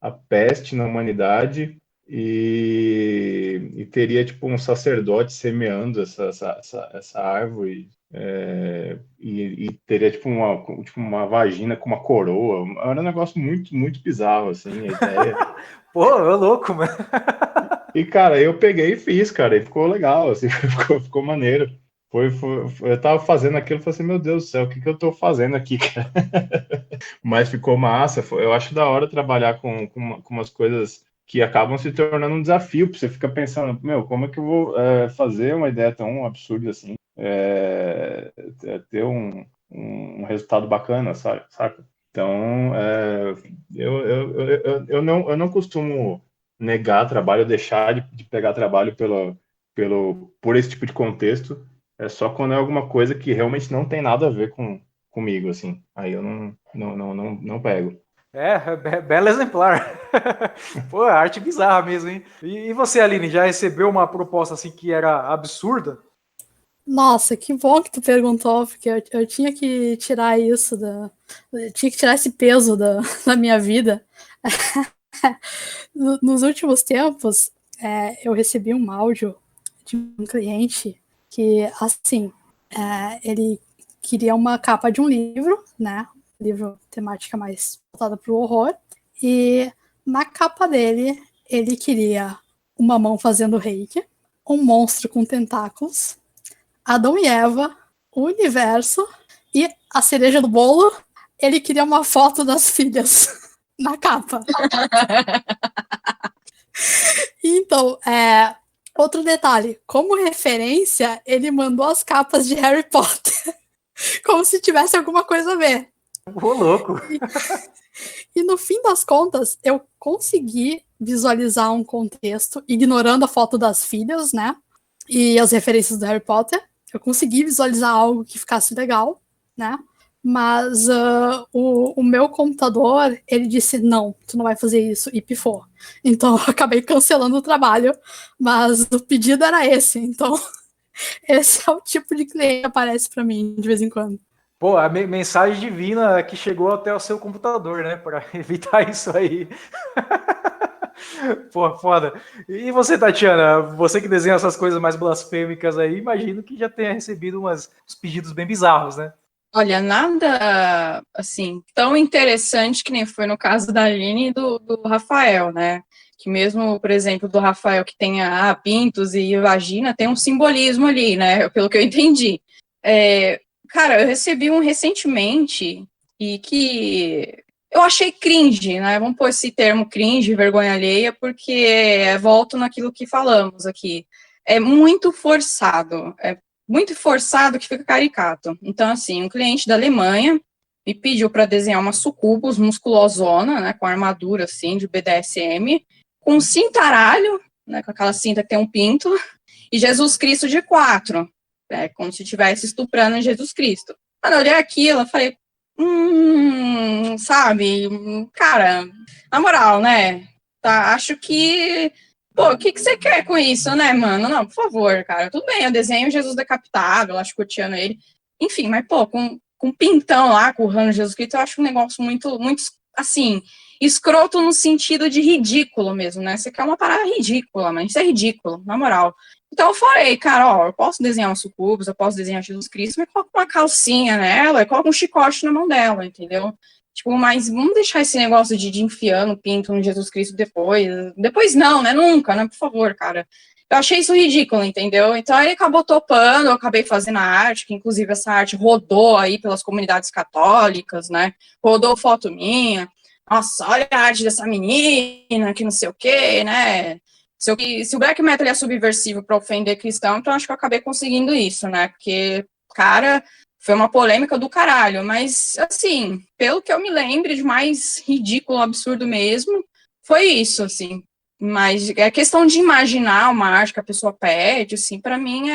a peste na humanidade, e teria tipo um sacerdote semeando essa árvore, e teria tipo uma vagina com uma coroa. Era um negócio muito, muito bizarro, assim, a ideia. Pô, é louco, mano. E, cara, eu peguei e fiz, cara, e ficou legal, assim, ficou maneiro. Eu tava fazendo aquilo e falei assim, meu Deus do céu, o que que eu tô fazendo aqui, cara? Mas ficou massa. Eu acho da hora trabalhar com umas coisas que acabam se tornando um desafio, porque você fica pensando, meu, como é que eu vou fazer uma ideia tão absurda assim, ter um resultado bacana, saca? Então, eu não costumo negar trabalho, deixar de pegar trabalho por esse tipo de contexto. É só quando é alguma coisa que realmente não tem nada a ver comigo, assim. Aí eu não pego. Belo exemplar. Pô, arte bizarra mesmo, hein? E você, Aline, já recebeu uma proposta assim que era absurda? Nossa, que bom que tu perguntou, porque eu tinha que tirar isso eu tinha que tirar esse peso da minha vida. Nos últimos tempos, eu recebi um áudio de um cliente que, assim, ele queria uma capa de um livro, né? Livro temática mais voltada para o horror. E na capa dele, ele queria uma mão fazendo reiki, um monstro com tentáculos, Adão e Eva, o universo e a cereja do bolo, ele queria uma foto das filhas na capa. Então, outro detalhe, como referência, ele mandou as capas de Harry Potter, como se tivesse alguma coisa a ver. Ô, louco! E no fim das contas, eu consegui visualizar um contexto, ignorando a foto das filhas, né? E as referências do Harry Potter. Eu consegui visualizar algo que ficasse legal, né? Mas o meu computador, ele disse, não, tu não vai fazer isso, e pifou. Então, eu acabei cancelando o trabalho, mas o pedido era esse. Então, esse é o tipo de cliente que aparece para mim de vez em quando. Pô, a mensagem divina que chegou até o seu computador, né? Para evitar isso aí. Pô, foda. E você, Tatiana, você que desenha essas coisas mais blasfêmicas aí, imagino que já tenha recebido uns pedidos bem bizarros, né? Olha, nada, assim, tão interessante que nem foi no caso da Aline e do Rafael, né? Que mesmo, por exemplo, do Rafael que tenha pintos e vagina, tem um simbolismo ali, né? Pelo que eu entendi. Cara, eu recebi um recentemente e que eu achei cringe, né? Vamos pôr esse termo cringe, vergonha alheia, porque volto naquilo que falamos aqui. É muito forçado que fica caricato. Então, assim, um cliente da Alemanha me pediu para desenhar uma sucubus musculosona, né, com armadura, assim, de BDSM, com um cintaralho, né, com aquela cinta que tem um pinto, e Jesus Cristo de 4, como se estivesse estuprando Jesus Cristo. Quando eu olhei aquilo, eu falei, sabe, cara, na moral, né, tá, acho que pô, o que você quer com isso, né, mano? Não, por favor, cara. Tudo bem, eu desenho Jesus decapitado, lá chicoteando ele. Enfim, mas, pô, com pintão lá, currando Jesus Cristo, eu acho um negócio muito, muito, assim, escroto no sentido de ridículo mesmo, né? Você quer uma parada ridícula, mas isso é ridículo, na moral. Então eu falei, cara, ó, eu posso desenhar um sucubus, eu posso desenhar Jesus Cristo, mas coloca uma calcinha nela e coloca um chicote na mão dela, entendeu? Tipo, mas vamos deixar esse negócio de enfiar no pinto no Jesus Cristo depois. Depois não, né? Nunca, né? Por favor, cara. Eu achei isso ridículo, entendeu? Então ele acabou topando, eu acabei fazendo a arte, que inclusive essa arte rodou aí pelas comunidades católicas, né? Rodou foto minha. Nossa, olha a arte dessa menina, que não sei o quê, né? Se o black metal é subversivo para ofender cristão, então acho que eu acabei conseguindo isso, né? Porque, cara, foi uma polêmica do caralho, mas, assim, pelo que eu me lembro, de mais ridículo, absurdo mesmo, foi isso, assim. Mas é questão de imaginar uma arte que a pessoa pede, assim, para mim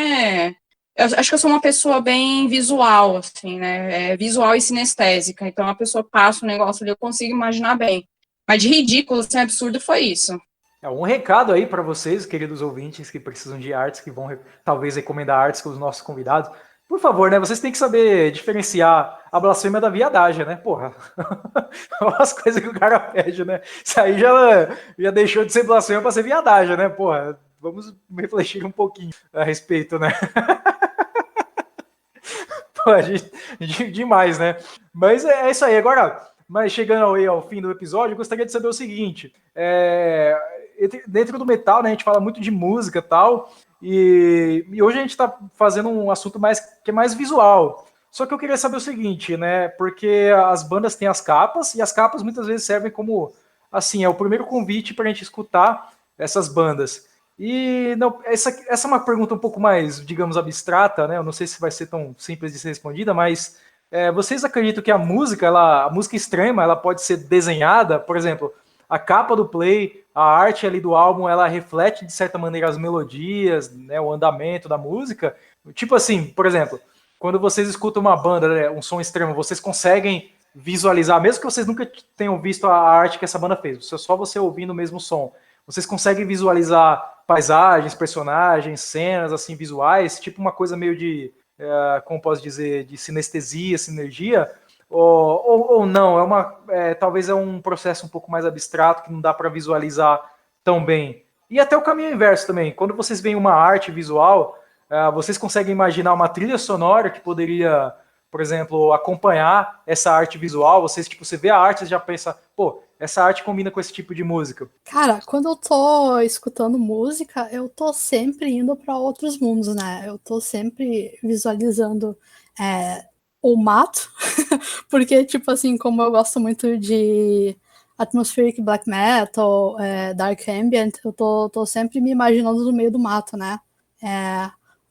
eu acho que eu sou uma pessoa bem visual, assim, né? Visual e sinestésica. Então a pessoa passa o negócio ali, eu consigo imaginar bem. Mas de ridículo, assim, absurdo foi isso. Um recado aí para vocês, queridos ouvintes que precisam de artes, que vão talvez recomendar artes com os nossos convidados. Por favor, né? Vocês têm que saber diferenciar a blasfêmia da viadagem, né? Porra. As coisas que o cara pede, né? Isso aí já deixou de ser blasfêmia para ser viadagem, né? Porra, vamos refletir um pouquinho a respeito, né? Pô, demais, né? Mas é isso aí. Agora, mas chegando ao fim do episódio, eu gostaria de saber o seguinte: dentro do metal, né, a gente fala muito de música e tal, e hoje a gente está fazendo um assunto que é mais visual. Só que eu queria saber o seguinte, né? Porque as bandas têm as capas, e as capas muitas vezes servem como, assim, é o primeiro convite para a gente escutar essas bandas. E não, essa é uma pergunta um pouco mais, digamos, abstrata, né? Eu não sei se vai ser tão simples de ser respondida, mas vocês acreditam que a música extrema, ela pode ser desenhada? Por exemplo, a capa do Play, a arte ali do álbum, ela reflete de certa maneira as melodias, né, o andamento da música. Tipo assim, por exemplo, quando vocês escutam uma banda, né, um som extremo, vocês conseguem visualizar, mesmo que vocês nunca tenham visto a arte que essa banda fez, só você ouvindo o mesmo som, vocês conseguem visualizar paisagens, personagens, cenas assim visuais, tipo uma coisa meio de, como posso dizer, de sinestesia, sinergia, ou não, talvez é um processo um pouco mais abstrato que não dá para visualizar tão bem. E até o caminho inverso também, quando vocês veem uma arte visual, vocês conseguem imaginar uma trilha sonora que poderia, por exemplo, acompanhar essa arte visual? Você vê a arte e já pensa, pô, essa arte combina com esse tipo de música. Cara, quando eu tô escutando música, eu tô sempre indo para outros mundos, né? Eu tô sempre visualizando o mato, porque, tipo assim, como eu gosto muito de atmospheric black metal, dark ambient, eu tô sempre me imaginando no meio do mato, né?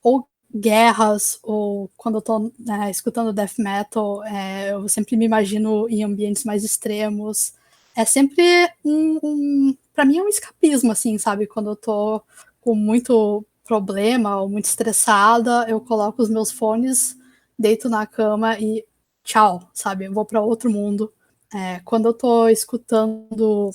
Ou guerras, ou quando eu tô escutando death metal, eu sempre me imagino em ambientes mais extremos. É sempre para mim é um escapismo, assim, sabe? Quando eu tô com muito problema ou muito estressada, eu coloco os meus fones, deito na cama e tchau, sabe? Eu vou para outro mundo. Quando eu tô escutando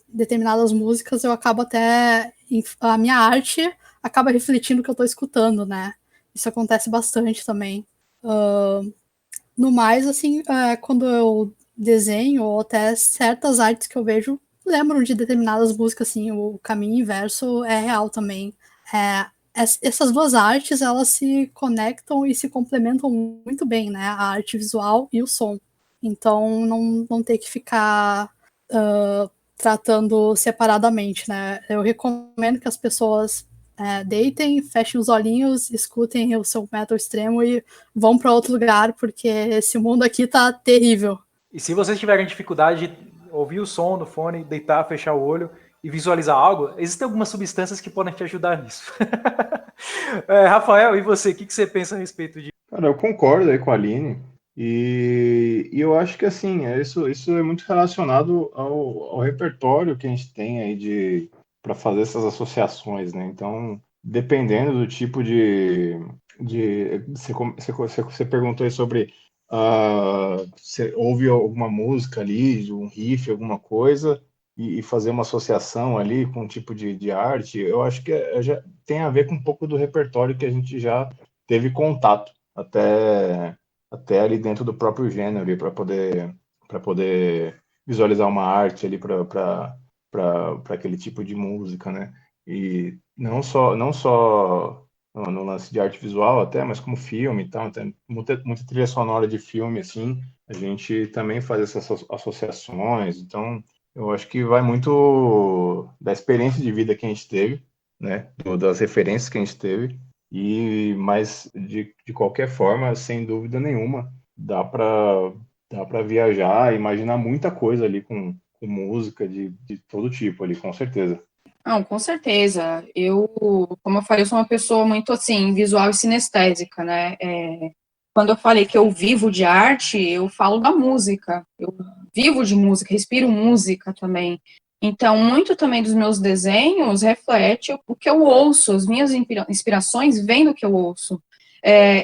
determinadas músicas, eu acabo até a minha arte acaba refletindo o que eu tô escutando, né? Isso acontece bastante também. No mais, assim, quando eu desenho, ou até certas artes que eu vejo, lembram de determinadas músicas, assim, o caminho inverso é real também. Essas duas artes, elas se conectam e se complementam muito bem, né? A arte visual e o som. Então, não ter que ficar tratando separadamente, né? Eu recomendo que as pessoas deitem, fechem os olhinhos, escutem o seu metal extremo e vão para outro lugar, porque esse mundo aqui tá terrível. E se vocês tiverem dificuldade de ouvir o som no fone, deitar, fechar o olho e visualizar algo, existem algumas substâncias que podem te ajudar nisso. Rafael, e você, o que você pensa a respeito disso? Cara, eu concordo aí com a Aline. E eu acho que assim, isso é muito relacionado ao repertório que a gente tem aí para fazer essas associações, né? Então, dependendo do tipo você perguntou aí sobre você ouve alguma música ali, um riff, alguma coisa, e fazer uma associação ali com um tipo de arte, eu acho que já tem a ver com um pouco do repertório que a gente já teve contato até ali dentro do próprio gênero, para poder visualizar uma arte ali para aquele tipo de música, né? E não só no lance de arte visual até, mas como filme e tal, tem muita trilha sonora de filme, assim, a gente também faz essas associações, então eu acho que vai muito da experiência de vida que a gente teve, né? Das referências que a gente teve, mas de qualquer forma, sem dúvida nenhuma, dá para viajar, imaginar muita coisa ali com música de todo tipo ali, com certeza. Não, com certeza. Como eu falei, eu sou uma pessoa muito, assim, visual e sinestésica, né? Quando eu falei que eu vivo de arte, eu falo da música. Eu vivo de música, respiro música também. Então, muito também dos meus desenhos reflete o que eu ouço, as minhas inspirações vêm do que eu ouço.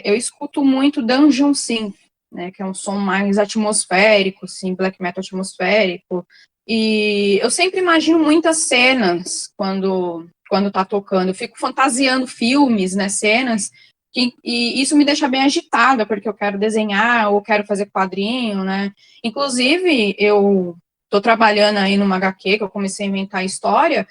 Eu escuto muito Dungeon Synth, né, que é um som mais atmosférico, assim, black metal atmosférico, e eu sempre imagino muitas cenas quando tá tocando, eu fico fantasiando filmes, né, cenas, e isso me deixa bem agitada, porque eu quero desenhar, ou quero fazer quadrinho, né, inclusive, eu tô trabalhando aí numa HQ, que eu comecei a inventar a história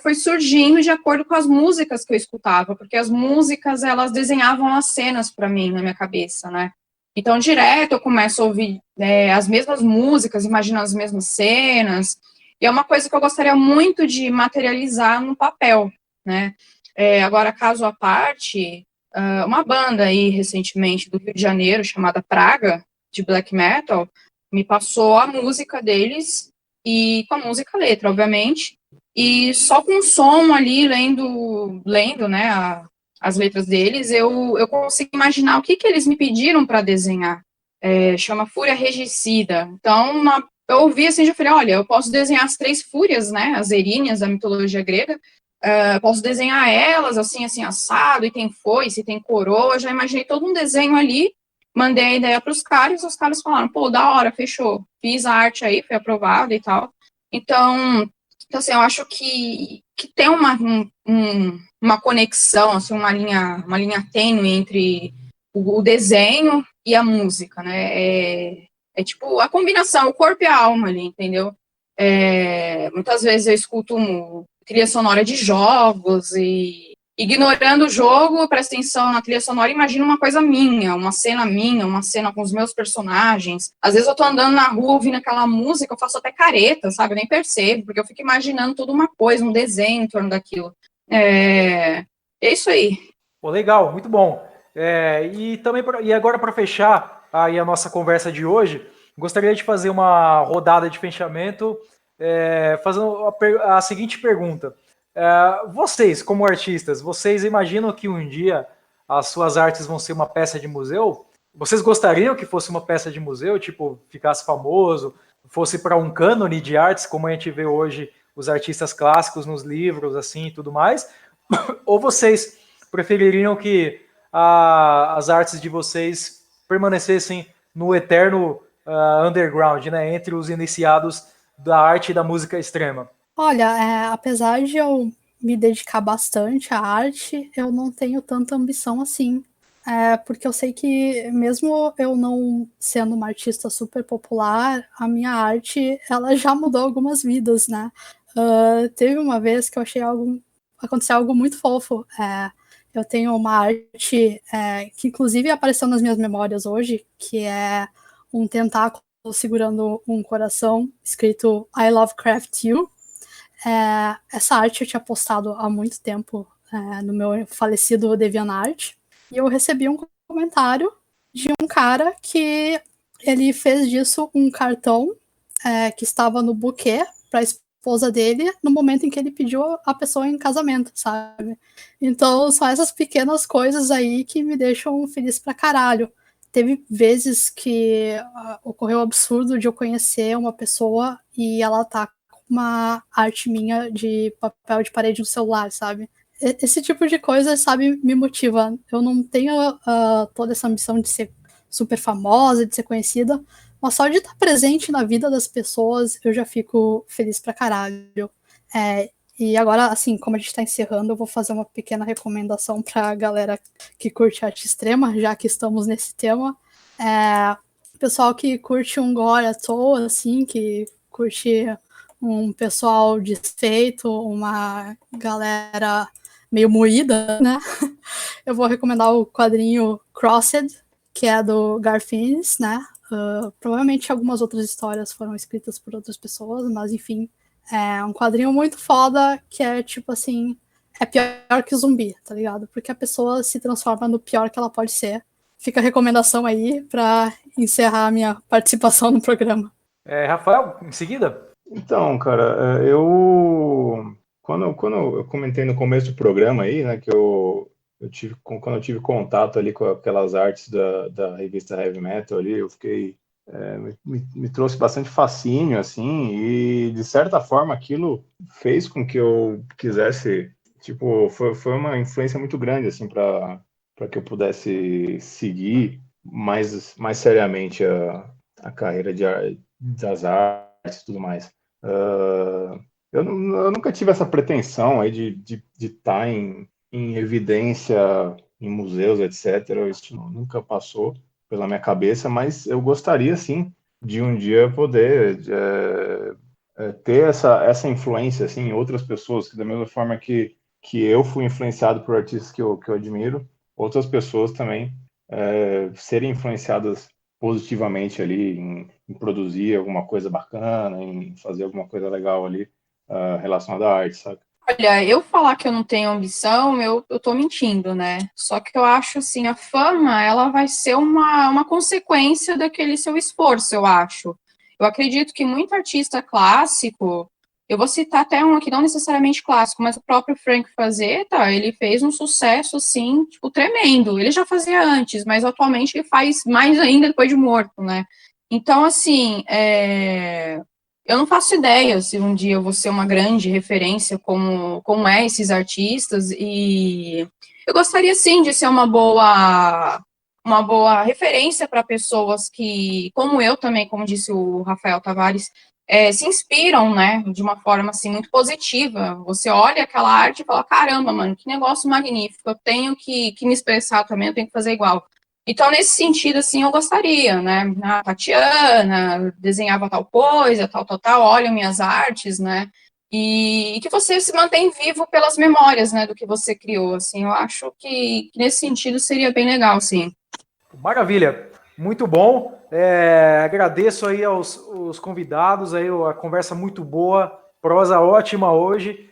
foi surgindo de acordo com as músicas que eu escutava, porque as músicas, elas desenhavam as cenas para mim, na minha cabeça, né, então, direto, eu começo a ouvir as mesmas músicas, imaginando as mesmas cenas, e é uma coisa que eu gostaria muito de materializar no papel, né? Agora, caso à parte, uma banda aí, recentemente, do Rio de Janeiro, chamada Praga, de black metal, me passou a música deles, e com a música letra, obviamente, e só com o som ali, lendo, né, as letras deles, eu consigo imaginar o que eles me pediram para desenhar. Chama Fúria Regicida. Então, eu ouvi assim, já falei, olha, eu posso desenhar as 3 fúrias, né, as Eríneas da mitologia grega, posso desenhar elas, assim, assado, e tem foice, tem coroa, eu já imaginei todo um desenho ali, mandei a ideia para os caras, e os caras falaram, pô, da hora, fechou, fiz a arte aí, foi aprovada e tal. Então assim, eu acho que tem uma conexão, assim, uma linha tênue entre o desenho e a música, né? É tipo a combinação, o corpo e a alma ali, entendeu? Muitas vezes eu escuto trilha sonora de jogos e ignorando o jogo, presta atenção na trilha sonora, imagina uma coisa minha, uma cena com os meus personagens. Às vezes eu tô andando na rua ouvindo aquela música, eu faço até careta, sabe? Eu nem percebo, porque eu fico imaginando toda uma coisa, um desenho em torno daquilo. É isso aí. Pô, legal, muito bom. E agora, para fechar aí a nossa conversa de hoje, gostaria de fazer uma rodada de fechamento, fazendo a seguinte pergunta. Vocês, como artistas, vocês imaginam que um dia as suas artes vão ser uma peça de museu? Vocês gostariam que fosse uma peça de museu, tipo, ficasse famoso, fosse para um cânone de artes, como a gente vê hoje os artistas clássicos nos livros, assim, e tudo mais? Ou vocês prefeririam que as artes de vocês permanecessem no eterno underground, né, entre os iniciados da arte e da música extrema? Olha, apesar de eu me dedicar bastante à arte, eu não tenho tanta ambição assim. Porque eu sei que mesmo eu não sendo uma artista super popular, a minha arte, ela já mudou algumas vidas, né? Teve uma vez que eu achei aconteceu algo muito fofo. Eu tenho uma arte que inclusive apareceu nas minhas memórias hoje, que é um tentáculo segurando um coração escrito I Love Craft You. Essa arte eu tinha postado há muito tempo no meu falecido DeviantArt, e eu recebi um comentário de um cara que ele fez disso um cartão que estava no buquê para a esposa dele no momento em que ele pediu a pessoa em casamento, sabe? Então são essas pequenas coisas aí que me deixam feliz pra caralho. Teve vezes que ocorreu o absurdo de eu conhecer uma pessoa e ela tá com uma arte minha de papel de parede no celular, sabe? Esse tipo de coisa, sabe, me motiva. Eu não tenho toda essa ambição de ser super famosa, de ser conhecida, mas só de estar presente na vida das pessoas, eu já fico feliz pra caralho. E agora, assim, como a gente tá encerrando, eu vou fazer uma pequena recomendação pra galera que curte arte extrema, já que estamos nesse tema. Pessoal que curte um gore à toa, assim, que curte um pessoal desfeito, uma galera meio moída, né? Eu vou recomendar o quadrinho Crossed, que é do Garth Ennis, né? Provavelmente algumas outras histórias foram escritas por outras pessoas, mas enfim, é um quadrinho muito foda que é tipo assim, é pior que zumbi, tá ligado? Porque a pessoa se transforma no pior que ela pode ser. Fica a recomendação aí pra encerrar a minha participação no programa. Rafael, em seguida? Então, cara, quando eu comentei no começo do programa aí, né, que quando eu tive contato ali com aquelas artes da revista Heavy Metal ali, eu fiquei, me trouxe bastante fascínio, assim, e de certa forma aquilo fez com que eu quisesse, tipo, foi uma influência muito grande, assim, para que eu pudesse seguir mais seriamente a carreira das artes e tudo mais. Eu nunca tive essa pretensão aí de estar em evidência em museus, etc. Isso nunca passou pela minha cabeça, mas eu gostaria, sim, de um dia poder ter essa influência assim, em outras pessoas, que da mesma forma que eu fui influenciado por artistas que eu admiro, outras pessoas também serem influenciadas positivamente ali em produzir alguma coisa bacana, em fazer alguma coisa legal ali relacionada à arte, sabe? Olha, eu falar que eu não tenho ambição, eu tô mentindo, né? Só que eu acho, assim, a fama, ela vai ser uma consequência daquele seu esforço, eu acho. Eu acredito que muito artista clássico, Eu vou citar até um aqui, não necessariamente clássico, mas o próprio Frank Frazetta, ele fez um sucesso, assim, tipo, tremendo. Ele já fazia antes, mas atualmente ele faz mais ainda depois de morto, né? Então, assim, eu não faço ideia se um dia eu vou ser uma grande referência como esses artistas, e eu gostaria, sim, de ser uma boa referência para pessoas que, como eu também, como disse o Rafael Tavares, se inspiram, né, de uma forma, assim, muito positiva. Você olha aquela arte e fala, caramba, mano, que negócio magnífico, eu tenho que me expressar também, eu tenho que fazer igual. Então, nesse sentido, assim, eu gostaria, né, a Tatiana desenhava tal coisa, tal, olha minhas artes, né, e que você se mantém vivo pelas memórias, né, do que você criou, assim, eu acho que nesse sentido seria bem legal, sim. Maravilha, muito bom. Agradeço aí aos convidados, aí a conversa muito boa, prosa ótima hoje.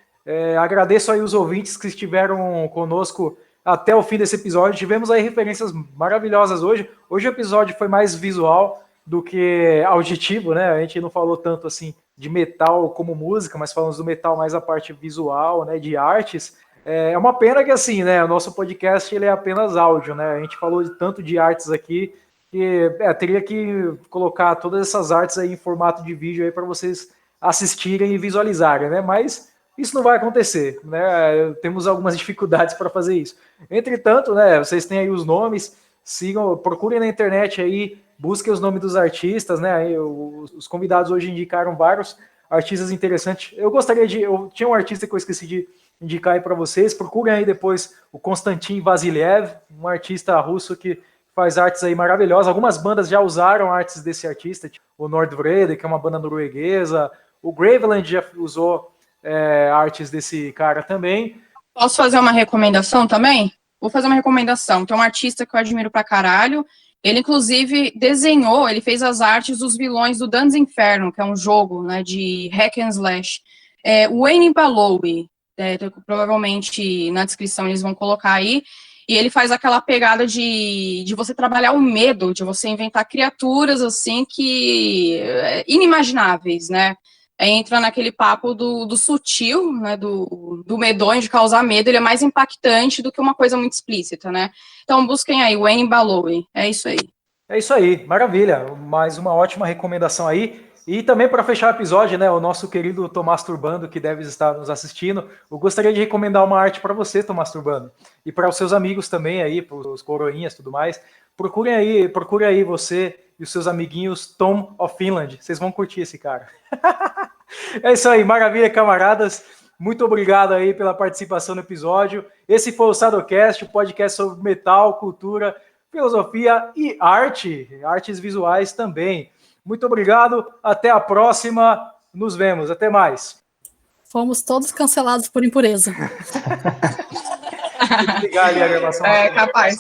Agradeço aí os ouvintes que estiveram conosco até o fim desse episódio. Tivemos aí referências maravilhosas hoje. Hoje o episódio foi mais visual do que auditivo, né? A gente não falou tanto assim de metal como música, mas falamos do metal mais a parte visual, né? De artes. É uma pena que assim, né? O nosso podcast ele é apenas áudio, né? A gente falou tanto de artes aqui que teria que colocar todas essas artes aí em formato de vídeo aí para vocês assistirem e visualizarem, né? Mas isso não vai acontecer, né? Temos algumas dificuldades para fazer isso. Entretanto, né? Vocês têm aí os nomes, sigam, procurem na internet aí, busquem os nomes dos artistas, né? Aí, os convidados hoje indicaram vários artistas interessantes. Eu tinha um artista que eu esqueci de indicar aí para vocês. Procurem aí depois o Konstantin Vasiliev, um artista russo que faz artes aí maravilhosas. Algumas bandas já usaram artes desse artista, tipo o Nordvrede, que é uma banda norueguesa. O Graveland já usou artes desse cara também. Posso fazer uma recomendação também? Vou fazer uma recomendação. Tem um artista que eu admiro pra caralho. Ele, inclusive, ele fez as artes dos vilões do Dante's Inferno, que é um jogo, né, de hack and slash. Wayne Balowi, provavelmente na descrição eles vão colocar aí, e ele faz aquela pegada de você trabalhar o medo, de você inventar criaturas, assim, que inimagináveis, né? Entra naquele papo do sutil, né, do medonho, de causar medo, ele é mais impactante do que uma coisa muito explícita, né? Então busquem aí, Wayne Balowi, é isso aí. É isso aí, maravilha, mais uma ótima recomendação aí. E também para fechar o episódio, né, o nosso querido Tomás Turbando, que deve estar nos assistindo, eu gostaria de recomendar uma arte para você, Tomás Turbando, e para os seus amigos também aí, para os coroinhas e tudo mais. Procure aí você e os seus amiguinhos Tom of Finland, vocês vão curtir esse cara. É isso aí, maravilha, camaradas. Muito obrigado aí pela participação no episódio. Esse foi o Sadocast, o podcast sobre metal, cultura, filosofia e arte, artes visuais também. Muito obrigado, até a próxima, nos vemos, até mais. Fomos todos cancelados por impureza. Tem que ligar ali a gravação. Capaz.